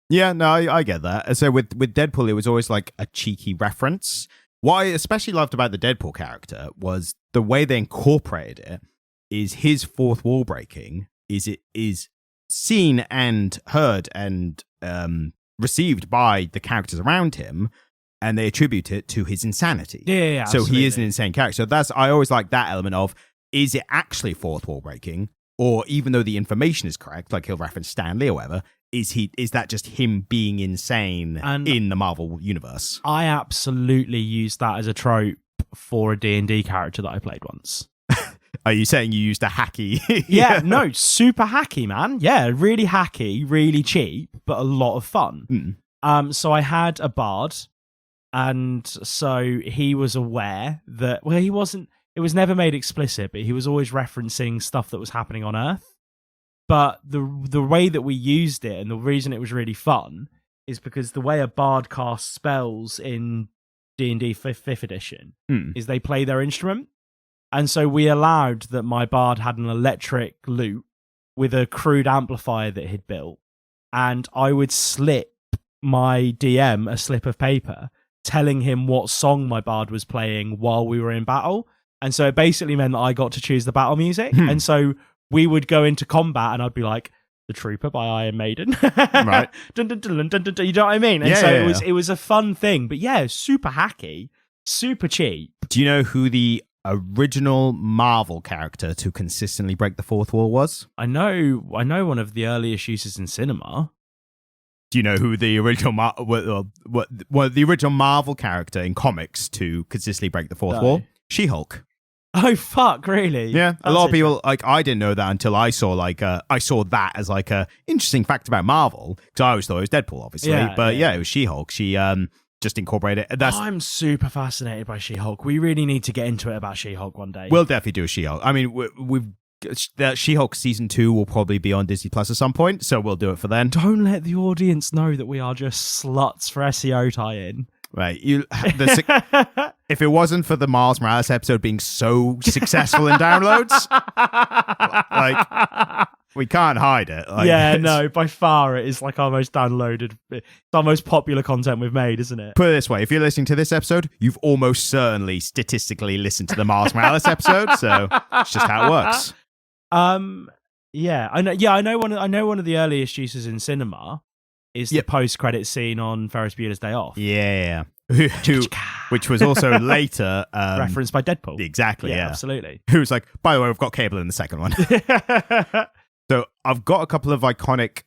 Yeah, no, I get that. So with Deadpool, it was always like a cheeky reference. What I especially loved about the Deadpool character was the way they incorporated it. Is his fourth wall breaking? It is seen and heard and received by the characters around him, and they attribute it to his insanity. Yeah, so absolutely. he is an insane character. So I always like that element of, is it actually fourth wall breaking? Or even though the information is correct, like he'll reference Stanley or whatever, is that just him being insane in the Marvel universe? I absolutely used that as a trope for a D&D character that I played once. Are you saying you used a hacky? Yeah, no, super hacky, man. Yeah, really hacky, really cheap, but a lot of fun. So I had a bard, and so he was aware that, well, it was never made explicit, but he was always referencing stuff that was happening on Earth. But the way that we used it, and the reason it was really fun, is because the way a bard casts spells in D&D 5th edition is they play their instrument. And so we allowed that my bard had an electric lute with a crude amplifier that he'd built, and I would slip my DM a slip of paper telling him what song my bard was playing while we were in battle. And so it basically meant that I got to choose the battle music. And so we would go into combat and I'd be like, The Trooper by Iron Maiden. Right. Dun, dun, dun, dun, dun, dun, you know what I mean? And it was a fun thing. But yeah, super hacky, super cheap. Do you know who the original Marvel character to consistently break the fourth wall was? I know one of the earliest uses in cinema. Do you know who the original the original Marvel character in comics to consistently break the fourth wall? She-Hulk. Oh fuck! Really? Yeah, a lot of people I didn't know that until I saw that as like a interesting fact about Marvel, because I always thought it was Deadpool, obviously. But it was She-Hulk. She just incorporated it. I'm super fascinated by She-Hulk. We really need to get into it about She-Hulk one day. We'll definitely do a She-Hulk. I mean, we've She-Hulk season 2 will probably be on Disney Plus at some point, so we'll do it for then. Don't let the audience know that we are just sluts for SEO tie-in. Right, if it wasn't for the Miles Morales episode being so successful in downloads, like we can't hide it. No, by far it is like our most downloaded, it's our most popular content we've made, isn't it? Put it this way: if you're listening to this episode, you've almost certainly statistically listened to the Miles Morales episode, so it's just how it works. I know one of the earliest uses in cinema is the post-credit scene on Ferris Bueller's Day Off. Yeah. Which was also later referenced by Deadpool. Exactly, yeah. Absolutely. Who's like, by the way, we've got Cable in the second one. So I've got a couple of iconic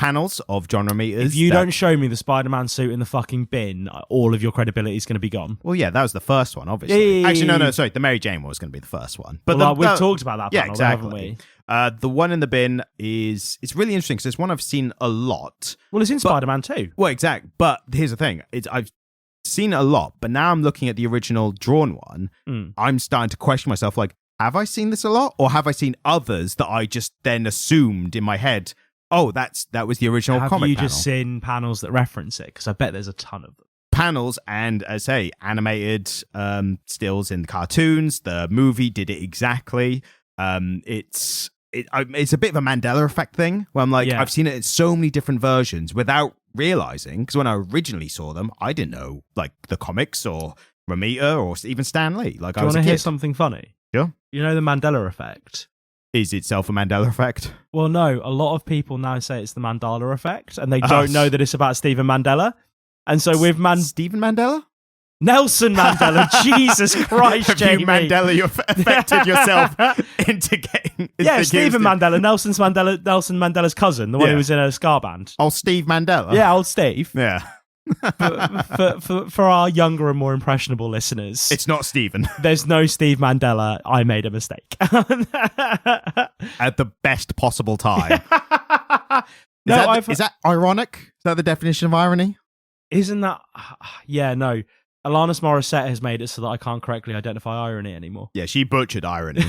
panels of John Romita's. If you don't show me the Spider-Man suit in the fucking bin, all of your credibility is going to be gone. Well, yeah, that was the first one, obviously. Actually, no, sorry. The Mary Jane one was going to be the first one. But we've talked about that panel, haven't we? The one in the bin it's really interesting because it's one I've seen a lot. Well, it's in Spider-Man too. Well, exact. But here's the thing. I've seen it a lot, but now I'm looking at the original drawn one. I'm starting to question myself, like, have I seen this a lot? Or have I seen others that I just then assumed in my head, oh, that was the original comic panel? Have you just seen panels that reference it? Because I bet there's a ton of them. Panels and, as I say, animated stills in the cartoons. The movie did it exactly. It's a bit of a Mandela effect thing where I'm like, I've seen it in so many different versions without realizing, because when I originally saw them, I didn't know like the comics or Romita or even Stan Lee. Like, Do you want to hear something funny? Sure. You know the Mandela effect? Is itself a Mandela effect? Well, no. A lot of people now say it's the Mandela effect, and they don't know that it's about Stephen Mandela. And so with Stephen Mandela? Nelson Mandela, Jesus Christ, Have Jamie. you affected yourself into getting... Stephen Mandela, Nelson Mandela's cousin, the one who was in a ska band. Oh, Steve Mandela? Yeah, old Steve. Yeah. For our younger and more impressionable listeners, it's not Stephen. There's no Steve Mandela. I made a mistake. At the best possible time. Is that ironic? Is that the definition of irony? Isn't that... Yeah, no. Alanis Morissette has made it so that I can't correctly identify irony anymore. Yeah, she butchered irony.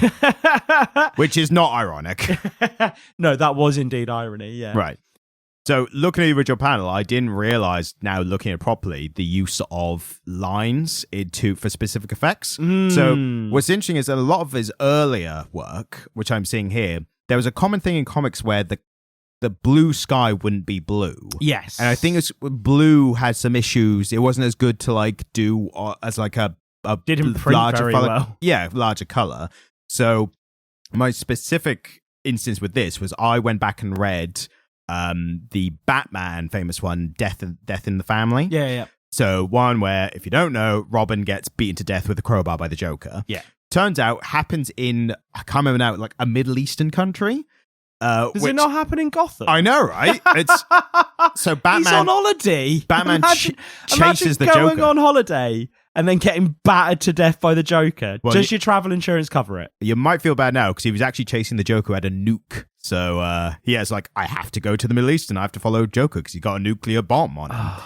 Which is not ironic. No, that was indeed irony, yeah. Right. So looking at the original panel, I didn't realize, now looking at it properly, the use of lines for specific effects. So what's interesting is that a lot of his earlier work, which I'm seeing here, there was a common thing in comics where the blue sky wouldn't be blue. Yes. And I think blue had some issues. It wasn't as good to like do as like a didn't print larger very color. well. Yeah, larger color. So my specific instance with this was I went back and read the Batman famous one, Death in the Family. Yeah. So one where, if you don't know, Robin gets beaten to death with a crowbar by the Joker. Yeah. Turns out happens in, I can't remember now, like a Middle Eastern country. Does it not happen in Gotham? I know, right? It's so Batman. He's on holiday. Batman chases the going Joker on holiday and then getting battered to death by the Joker. Well, Does your travel insurance cover it? You might feel bad now because he was actually chasing the Joker who had a nuke. So he has like, I have to go to the Middle East and I have to follow Joker because he got a nuclear bomb on him.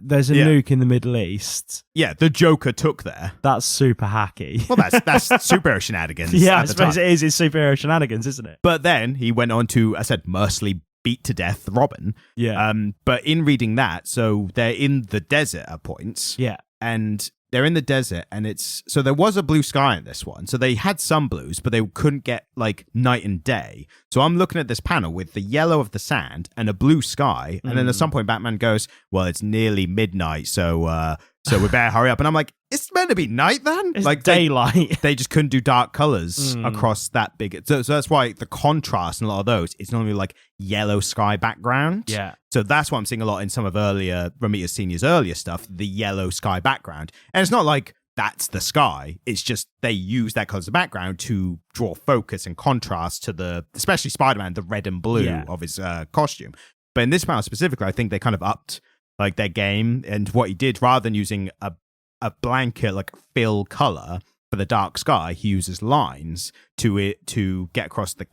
There's a nuke in the Middle East. Yeah, the Joker took there. That's super hacky. Well, that's superhero shenanigans. Yeah, I suppose it is. It's superhero shenanigans, isn't it? But then he went on to, I said, mercilessly beat to death Robin. Yeah. But in reading that, so they're in the desert at points. Yeah. And they're in the desert, and so there was a blue sky in this one. So they had some blues, but they couldn't get like night and day. So I'm looking at this panel with the yellow of the sand and a blue sky. And then at some point, Batman goes, well, it's nearly midnight. So we better hurry up. And I'm like, it's meant to be night then? It's like daylight. They just couldn't do dark colors across that big. So that's why the contrast in a lot of those, it's normally like yellow sky background. Yeah. So that's what I'm seeing a lot in some of Romita Sr.'s earlier stuff, the yellow sky background. And it's not like that's the sky. It's just they use that color as a background to draw focus and contrast to especially Spider-Man, the red and blue of his costume. But in this panel specifically, I think they kind of upped like their game, and what he did, rather than using a blanket like fill color for the dark sky, he uses lines to get across the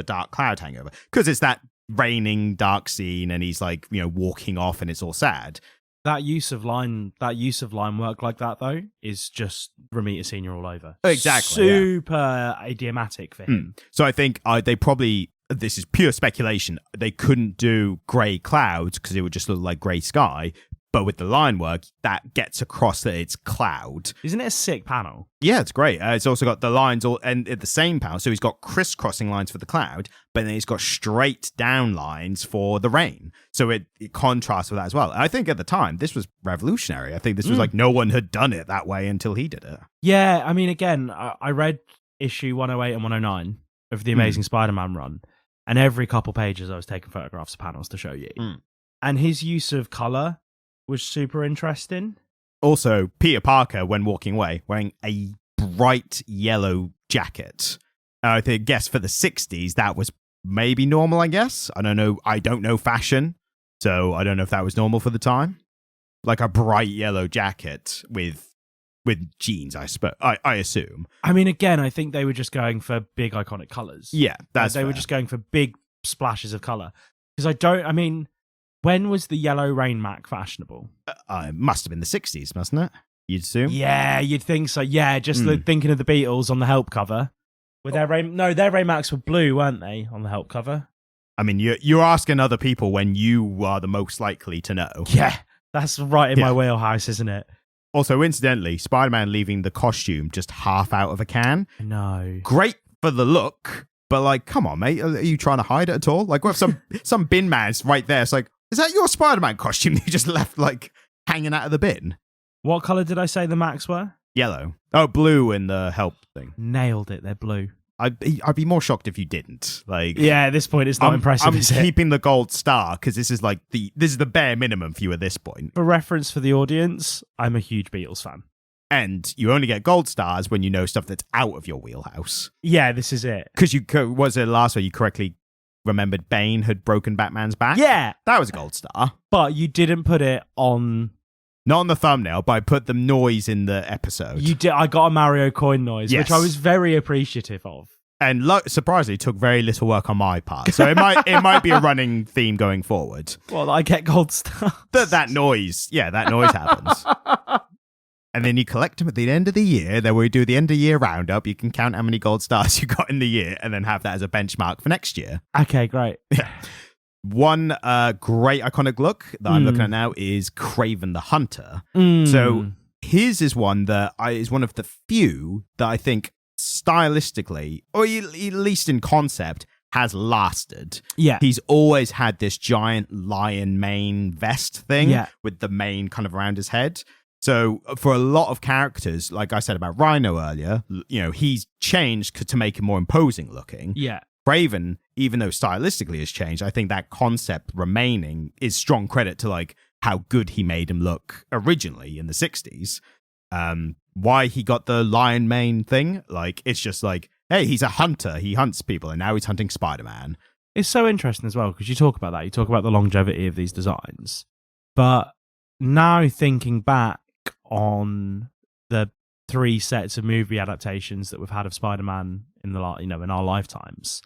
dark cloud hangover, because it's that raining dark scene and he's like, walking off and it's all sad. That use of line work like that though is just Romita Sr. all over. Exactly. Super idiomatic for him. So I think they probably, this is pure speculation, they couldn't do grey clouds because it would just look like grey sky. But with the line work, that gets across that it's cloud. Isn't it a sick panel? Yeah, it's great. It's also got the lines all and at the same panel. So he's got crisscrossing lines for the cloud, but then he's got straight down lines for the rain. So it contrasts with that as well. And I think at the time, this was revolutionary. I think this was like no one had done it that way until he did it. Yeah, I mean, again, I read issue 108 and 109 of the Amazing Spider-Man run, and every couple pages I was taking photographs of panels to show you. And his use of colour was super interesting. Also, Peter Parker, when walking away, wearing a bright yellow jacket. I think, guess for the 60s, that was maybe normal, I guess. I don't know. I don't know fashion, so I don't know if that was normal for the time. Like a bright yellow jacket with jeans, I assume. I mean, again, I think they were just going for big iconic colours. Yeah, they were just going for big splashes of colour. Because when was the yellow Rain Mac fashionable? It must have been the 60s, mustn't it? You'd assume? Yeah, you'd think so. Yeah, just thinking of the Beatles on the Help cover. Their Rain Macs were blue, weren't they, on the Help cover? I mean, you're asking other people when you are the most likely to know. Yeah, that's right in my wheelhouse, isn't it? Also, incidentally, Spider-Man leaving the costume just half out of a can. No. Great for the look, but like, come on, mate. Are you trying to hide it at all? Like, what if some bin man's right there? It's like, is that your Spider-Man costume that you just left, like, hanging out of the bin? What colour did I say the Macs were? Yellow. Oh, blue in the Help thing. Nailed it. They're blue. I'd be more shocked if you didn't. Like, yeah, at this point, it's not impressive. I'm keeping the gold star because this is the bare minimum for you at this point. For reference for the audience, I'm a huge Beatles fan, and you only get gold stars when you know stuff that's out of your wheelhouse. Yeah, this is it. Because was it last where you correctly remembered Bane had broken Batman's back? Yeah, that was a gold star. But you didn't put it on. Not on the thumbnail, but I put the noise in the episode. You did. I got a Mario coin noise, yes. which I was very appreciative of. And surprisingly, took very little work on my part. So it might be a running theme going forward. Well, I get gold stars. That noise happens. And then you collect them at the end of the year. Then we do the end of year roundup. You can count how many gold stars you got in the year, and then have that as a benchmark for next year. Okay, great. One great iconic look that I'm looking at now is Kraven the Hunter. So his is one that is one of the few that I think stylistically, or at least in concept, has lasted. Yeah. He's always had this giant lion mane vest thing with the mane kind of around his head. So for a lot of characters, like I said about Rhino earlier, he's changed to make him more imposing looking. Yeah. Kraven, even though stylistically has changed, I think that concept remaining is strong credit to like how good he made him look originally in the 60s. Why he got the lion mane thing, like it's just like, hey, he's a hunter, he hunts people, and now he's hunting Spider-Man. It's so interesting as well because you talk about that, you talk about the longevity of these designs, but now thinking back on the 3 sets of movie adaptations that we've had of Spider-Man in our lifetimes.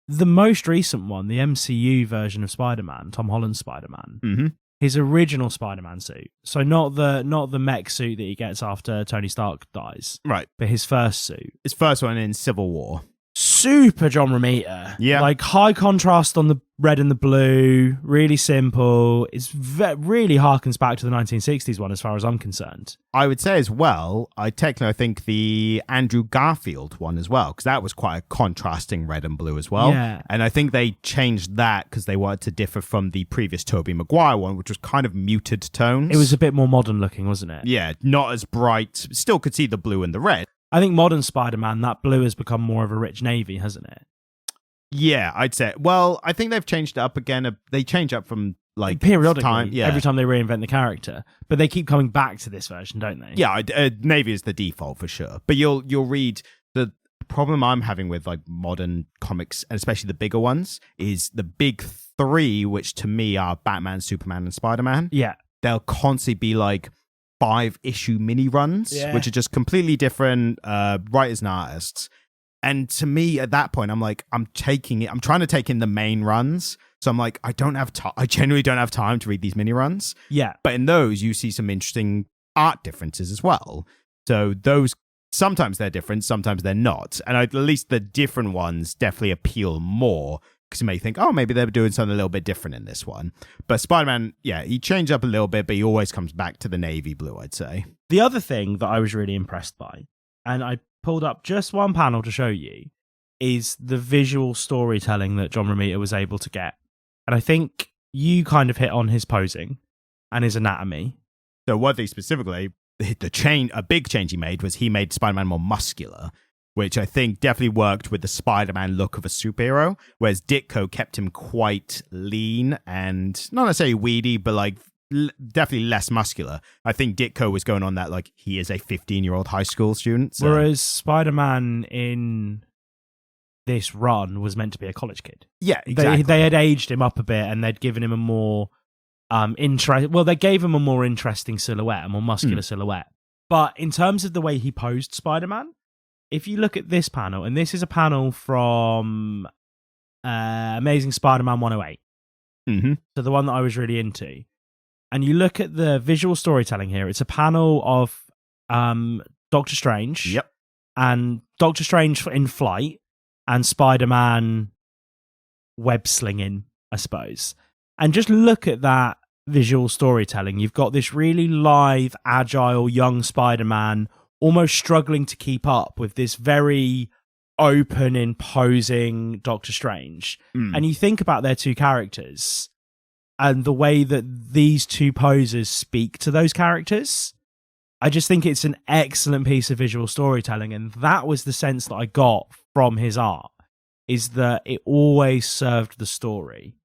The most recent one, the MCU version of Spider-Man, Tom Holland's Spider-Man, his original Spider-Man suit. So not the mech suit that he gets after Tony Stark dies. Right. But his first suit. His first one in Civil War. Super John Romita. Yeah. Like high contrast on the red and the blue, really simple. It's really harkens back to the 1960s one as far as I'm concerned. I would say as well, I think the Andrew Garfield one as well, because that was quite a contrasting red and blue as well. Yeah. And I think they changed that because they wanted to differ from the previous Tobey Maguire one, which was kind of muted tones. It was a bit more modern looking, wasn't it? Yeah, not as bright. Still could see the blue and the red. I think modern Spider-Man, that blue has become more of a rich navy, hasn't it? Yeah, I'd say. Well, I think they've changed it up again. They change up from like periodically, every time they reinvent the character. But they keep coming back to this version, don't they? Yeah, navy is the default for sure. But you'll read the problem I'm having with like modern comics, and especially the bigger ones, is the big 3, which to me are Batman, Superman, and Spider-Man. Yeah, they'll constantly be like 5-issue mini runs, which are just completely different writers and artists. And to me, at that point, I'm like, I'm trying to take in the main runs. So I'm like, I genuinely don't have time to read these mini runs. Yeah. But in those, you see some interesting art differences as well. So those, sometimes they're different, sometimes they're not. And at least the different ones definitely appeal more, because you may think, oh, maybe they're doing something a little bit different in this one. But Spider-Man, yeah, he changed up a little bit, but he always comes back to the navy blue, I'd say. The other thing that I was really impressed by, and I pulled up just one panel to show you, is the visual storytelling that John Romita was able to get. And I think you kind of hit on his posing and his anatomy. So one thing specifically, a big change he made was he made Spider-Man more muscular, which I think definitely worked with the Spider-Man look of a superhero, whereas Ditko kept him quite lean and not necessarily weedy, but like definitely less muscular. I think Ditko was going on that like he is a 15-year-old high school student. So. Whereas Spider-Man in this run was meant to be a college kid. Yeah, exactly. They had aged him up a bit, and they'd given him a more they gave him a more interesting silhouette, a more muscular silhouette. But in terms of the way he posed Spider-Man, if you look at this panel, and this is a panel from Amazing Spider-Man 108, so the one that I was really into, and you look at the visual storytelling here, it's a panel of Doctor Strange, and Doctor Strange in flight, and Spider-Man web slinging, I suppose. And just look at that visual storytelling. You've got this really lithe, agile, young Spider-Man almost struggling to keep up with this very open, imposing Doctor Strange. And you think about their two characters and the way that these two posers speak to those characters. I just think it's an excellent piece of visual storytelling. And that was the sense that I got from his art, is that it always served the story.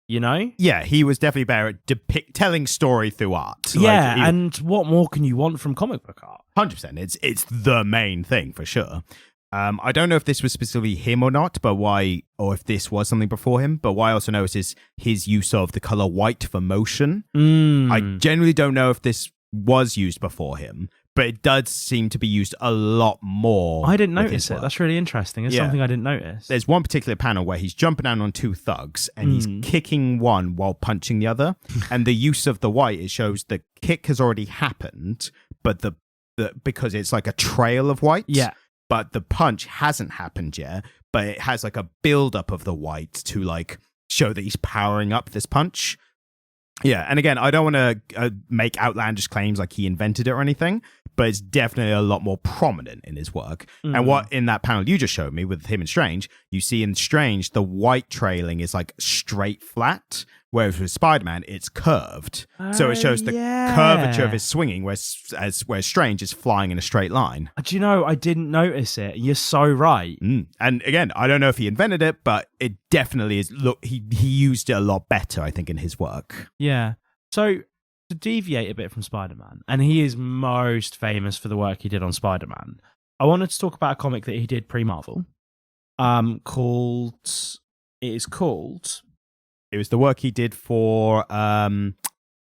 You know? Yeah, he was definitely better at telling story through art. Yeah, and what more can you want from comic book art? 100%. It's the main thing, for sure. I don't know if this was specifically him or not, or if this was something before him, but what I also noticed is his use of the color white for motion. I generally don't know if this was used before him, but it does seem to be used a lot more. I didn't notice it. That's really interesting. It's something I didn't notice. There's one particular panel where he's jumping down on two thugs and he's kicking one while punching the other. And the use of the white, it shows the kick has already happened, but the because it's like a trail of white. Yeah. But the punch hasn't happened yet, but it has like a build-up of the white to like show that he's powering up this punch. Yeah, and again, I don't want to make outlandish claims like he invented it or anything, but it's definitely a lot more prominent in his work. And what in that panel you just showed me with him and Strange, you see in Strange, the white trailing is like straight flat, whereas with Spider-Man, it's curved. So it shows the curvature of his swinging, where Strange is flying in a straight line. Do you know, I didn't notice it. You're so right. And again, I don't know if he invented it, but it definitely is. Look, he used it a lot better, I think, in his work. Yeah. So to deviate a bit from Spider-Man, and he is most famous for the work he did on Spider-Man, I wanted to talk about a comic that he did pre-Marvel, called... It was the work he did for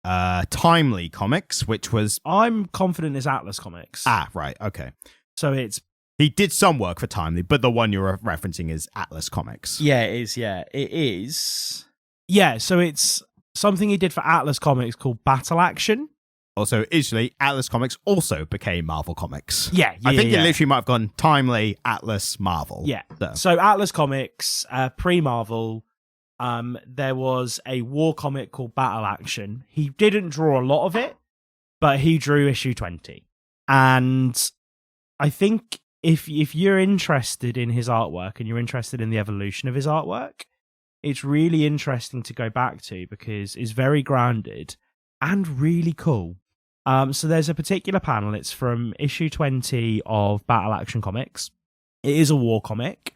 Timely Comics, which was... I'm confident it's Atlas Comics. Ah, right, okay. So it's... He did some work for Timely, but the one you're referencing is Atlas Comics. Yeah, it is, yeah. It is. Yeah, so it's something he did for Atlas Comics called Battle Action. Also, initially, Atlas Comics also became Marvel Comics. Yeah, I think it literally might have gone Timely, Atlas, Marvel. Yeah. So Atlas Comics, pre-Marvel... there was a war comic called Battle Action. He didn't draw a lot of it, but he drew issue 20. And I think if you're interested in his artwork and you're interested in the evolution of his artwork, it's really interesting to go back to because it's very grounded and really cool. So there's a particular panel. It's from issue 20 of Battle Action Comics. It is a war comic.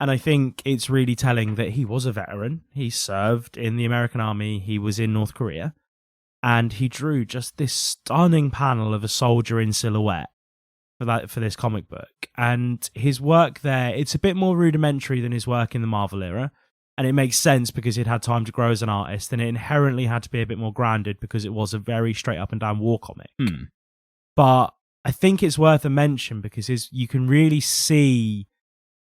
And I think it's really telling that he was a veteran. He served in the American Army. He was in North Korea. And he drew just this stunning panel of a soldier in silhouette for this comic book. And his work there, it's a bit more rudimentary than his work in the Marvel era. And it makes sense because he'd had time to grow as an artist. And it inherently had to be a bit more grounded because it was a very straight up and down war comic. But I think it's worth a mention because you can really see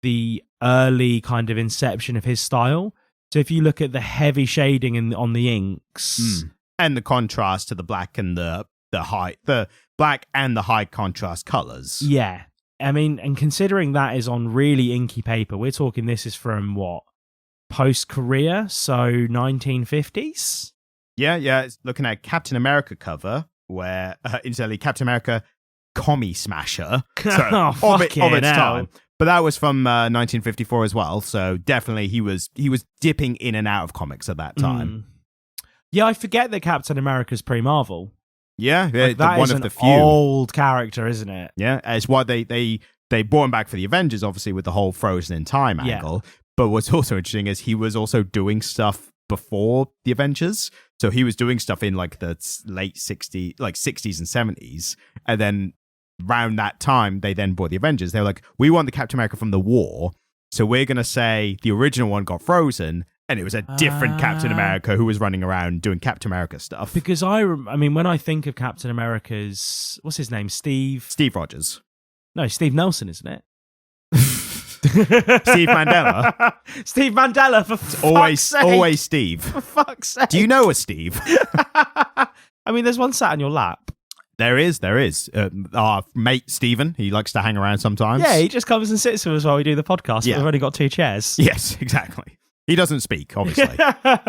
the early kind of inception of his style. So if you look at the heavy shading on the inks and the contrast to the black and the black and the high contrast colors. Yeah. I mean, and considering that is on really inky paper, we're talking this is from what? Post-Korea, so 1950s? Yeah. It's looking at Captain America cover where incidentally Captain America Commie Smasher of its time. But that was from 1954 as well, so definitely he was dipping in and out of comics at that time. Yeah, I forget that Captain America's pre-Marvel. Yeah, like, that one is of the an few old character, isn't it? Yeah, it's why they brought him back for the Avengers, obviously with the whole frozen in time angle. But what's also interesting is he was also doing stuff before the Avengers, so he was doing stuff in like the late 60s, like 60s and 70s, and then. Around that time, they then bought the Avengers. They were like, we want the Captain America from the war, So we're going to say the original one got frozen, and it was a different Captain America who was running around doing Captain America stuff. Because I mean, when I think of Captain America's, what's his name? Steve Rogers. No, Steve Nelson, isn't it? Steve Mandela. Steve Mandela, for fuck's sake. Always Steve. For fuck's sake. Do you know a Steve? I mean, there's one sat on your lap. There is. Our mate Stephen, he likes to hang around sometimes. Yeah, he just comes and sits with us while we do the podcast. Yeah. We've only got 2 chairs. Yes, exactly. He doesn't speak, obviously.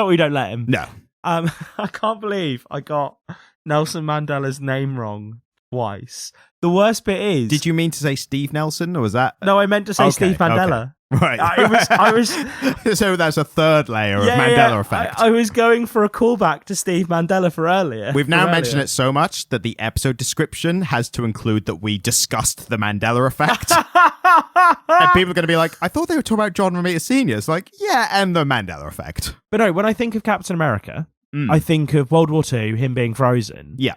We don't let him. No. I can't believe I got Nelson Mandela's name wrong twice. The worst bit is... Did you mean to say Steve Nelson, or was that... No, I meant to say Steve Mandela. Okay. Right. I was So that's a third layer of Mandela effect. I was going for a callback to Steve Mandela for earlier. We've now mentioned it so much that the episode description has to include that we discussed the Mandela effect. And people are going to be like, I thought they were talking about John Romita Sr. It's like, yeah, and the Mandela effect. But no, when I think of Captain America, I think of World War II, him being frozen. Yeah.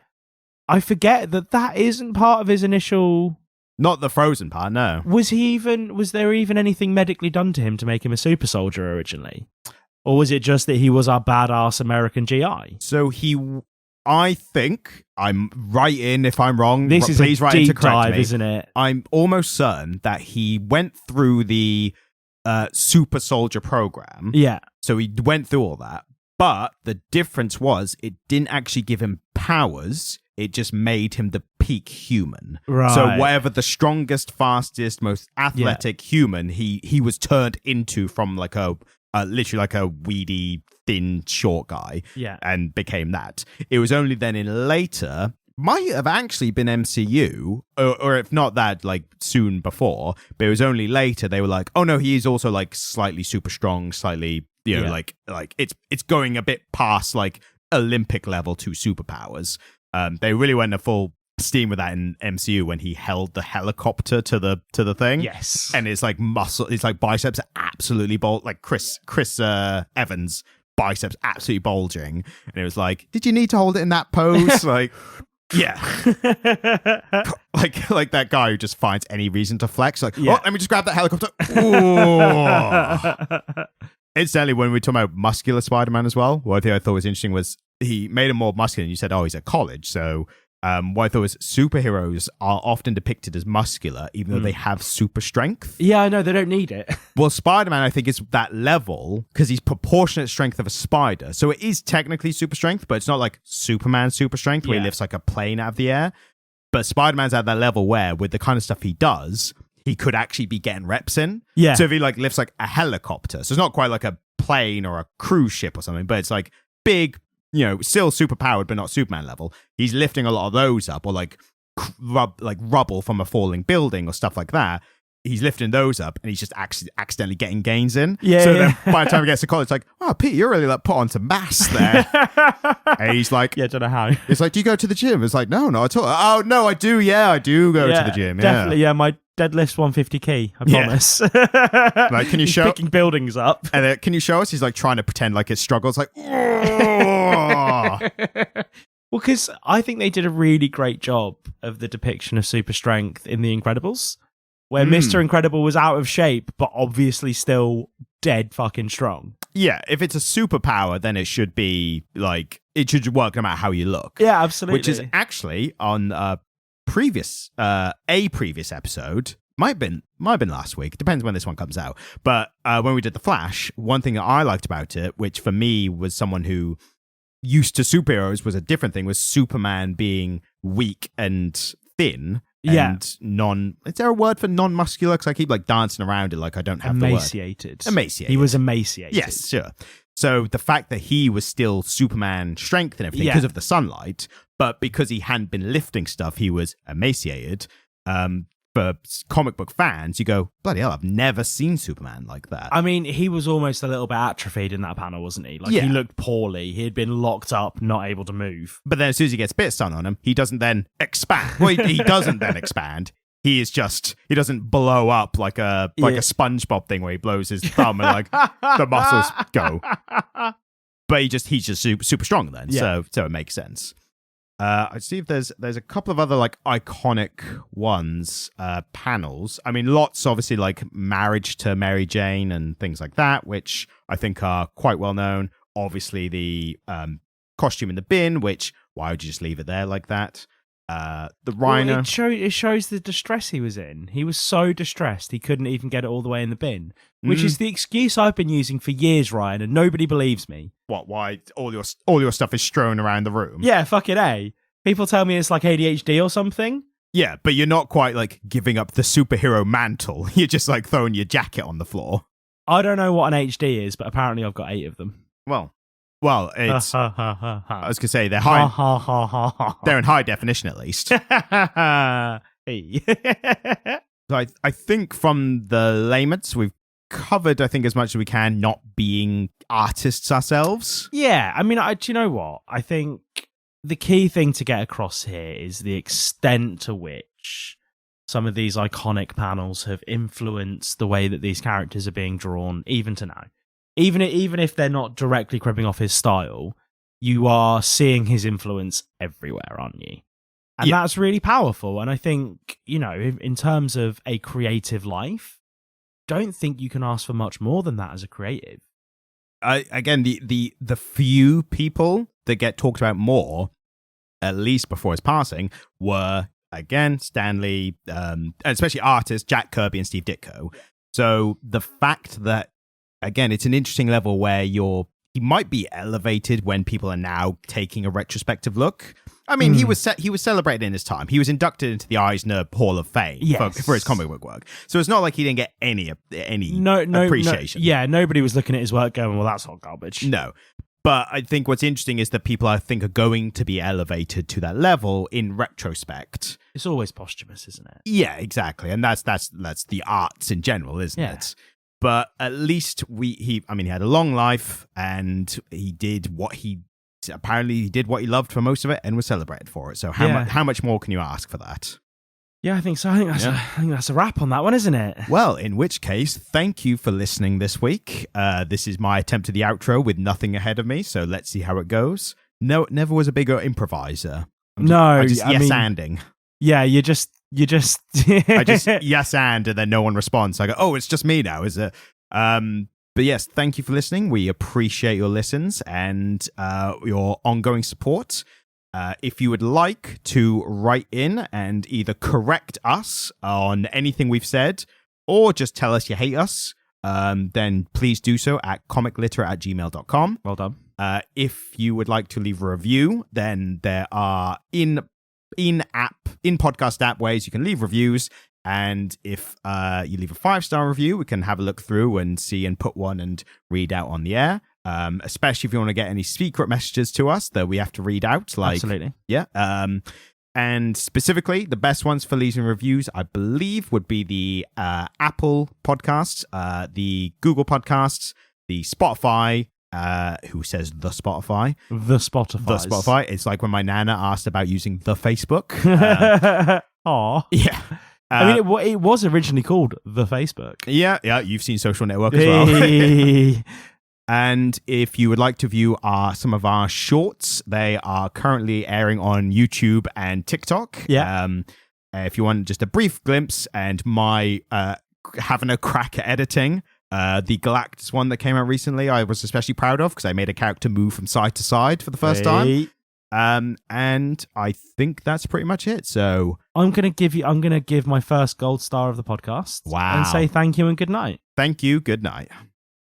I forget that isn't part of his initial... Not the frozen part, no. Was there even anything medically done to him to make him a super soldier originally? Or was it just that he was our badass American GI? So I think, I'm right in if I'm wrong. This is please a write in to deep correct dive, me. isn't it? I'm almost certain that he went through the super soldier program. Yeah. So he went through all that. But the difference was it didn't actually give him powers. It just made him the peak human. Right. So whatever the strongest, fastest, most athletic human he was turned into from like literally like a weedy, thin, short guy. Yeah. And became that. It was only then in later, might have actually been MCU, or if not that, like soon before, but it was only later they were like, oh no, he is also like slightly super strong, slightly, you know, like it's going a bit past like Olympic level to superpowers. They really went a full steam with that in MCU when he held the helicopter to the thing. Yes. And it's like it's like biceps are absolutely like Chris Evans biceps absolutely bulging. And it was like, did you need to hold it in that pose? Like, yeah. like that guy who just finds any reason to flex. Like, oh, let me just grab that helicopter. Incidentally, when we were talking about muscular Spider-Man as well, one thing I thought was interesting was he made him more muscular, and you said, oh, he's at college. So what I thought was superheroes are often depicted as muscular, even though they have super strength. Yeah, I know, they don't need it. Well, Spider-Man, I think, is that level because he's proportionate strength of a spider. So it is technically super strength, but it's not like Superman super strength where he lifts like a plane out of the air. But Spider-Man's at that level where, with the kind of stuff he does, he could actually be getting reps in. Yeah. So if he like lifts like a helicopter, so it's not quite like a plane or a cruise ship or something, but it's like big, you know, still super powered, but not Superman level. He's lifting a lot of those up, or like rubble from a falling building or stuff like that. He's lifting those up, and he's just accidentally getting gains in. Yeah. So then by the time he gets to college, it's like, oh, Pete, you're really like put on some mass there. And he's like, yeah, I don't know how. It's like, do you go to the gym? It's like, no, not at all. Oh no, I do. Yeah, I do go to the gym. Definitely. Yeah, my deadlift's 150 key. I promise. Like, can you show picking buildings up? And can you show us? He's like trying to pretend like it struggles. Like, well, because I think they did a really great job of the depiction of super strength in The Incredibles, where Mr. Incredible was out of shape, but obviously still dead fucking strong. Yeah, if it's a superpower, then it should be like, it should work no matter how you look. Yeah, absolutely. Which is actually on a previous episode. Might have been last week. Depends when this one comes out. But when we did The Flash, one thing that I liked about it, which for me was someone who used to superheroes was a different thing, was Superman being weak and thin. And is there a word for non-muscular? Because I keep like dancing around it like I don't have emaciated. The word. Emaciated. He was emaciated. Yes, sure. So the fact that he was still Superman strength and everything because of the sunlight, but because he hadn't been lifting stuff, he was emaciated. For comic book fans, you go, bloody hell, I've never seen Superman like that. I mean, he was almost a little bit atrophied in that panel, wasn't he? Like, he looked poorly. He had been locked up, not able to move. But then as soon as he gets a bit of sun on him, he doesn't then expand. Well, he doesn't then expand. He doesn't blow up like a SpongeBob thing where he blows his thumb and like the muscles go. But he's just super strong then. So it makes sense. I see if there's a couple of other like iconic ones, panels. I mean, lots obviously like Marriage to Mary Jane and things like that, which I think are quite well known. Obviously, the costume in the bin, which why would you just leave it there like that? The rhino. Well, it shows the distress he was in. He was so distressed he couldn't even get it all the way in the bin, which is the excuse I've been using for years, Ryan, and nobody believes me. What? Why all your stuff is strewn around the room? Yeah, fucking A. People tell me it's like ADHD or something. Yeah, but you're not quite like giving up the superhero mantle. You're just like throwing your jacket on the floor. I don't know what an HD is, but apparently I've got 8 of them. Well, it's. I was gonna say they're high. They're in high definition at least. Hey. So I think from the layman's, we've covered, I think, as much as we can, not being artists ourselves. Yeah, I mean, do you know what? I think the key thing to get across here is the extent to which some of these iconic panels have influenced the way that these characters are being drawn, even to now. Even if they're not directly cribbing off his style, you are seeing his influence everywhere, aren't you? And that's really powerful. And I think, in terms of a creative life, don't think you can ask for much more than that as a creative. Again, the few people that get talked about more, at least before his passing, were, again, Stanley, and especially artists, Jack Kirby and Steve Ditko. So the fact that, again, it's an interesting level where he might be elevated when people are now taking a retrospective look. I mean, he was celebrated in his time. He was inducted into the Eisner Hall of Fame for his comic book work. So it's not like he didn't get any appreciation. Nobody was looking at his work going, well, that's hot garbage. No. But I think what's interesting is that people, I think, are going to be elevated to that level in retrospect. It's always posthumous, isn't it? Yeah, exactly. And that's the arts in general, isn't it? But at least he had a long life, and he did what he loved for most of it and was celebrated for it. So how much more can you ask for that? Yeah, I think so. I think that's a wrap on that one, isn't it? Well, in which case, thank you for listening this week. This is my attempt at the outro with nothing ahead of me, so let's see how it goes. No, never was a bigger improviser. I just yes-anding. Yeah, you just I just yes and then no one responds. So I go, oh, it's just me now, is it? But yes, thank you for listening. We appreciate your listens and your ongoing support. If you would like to write in and either correct us on anything we've said or just tell us you hate us, then please do so at comicliterate@gmail.com. Well done. If you would like to leave a review, then there are in podcast app ways you can leave reviews. And if you leave a 5-star review, we can have a look through and see and put one and read out on the air. Especially if you want to get any secret messages to us that we have to read out. Absolutely. Yeah. And specifically, the best ones for leaving reviews, I believe, would be the Apple podcasts, the Google podcasts, the Spotify. Who says the Spotify? The Spotify. It's like when my nana asked about using the Facebook. Aw. Yeah. I mean, it was originally called the Facebook. Yeah. You've seen Social Network as well. And if you would like to view some of our shorts, they are currently airing on YouTube and TikTok. Yeah. If you want just a brief glimpse and my having a crack at editing, the Galactus one that came out recently, I was especially proud of because I made a character move from side to side for the first time. And I think that's pretty much it. So I'm gonna give my first gold star of the podcast. Wow. And say thank you and good night. Thank you. Good night.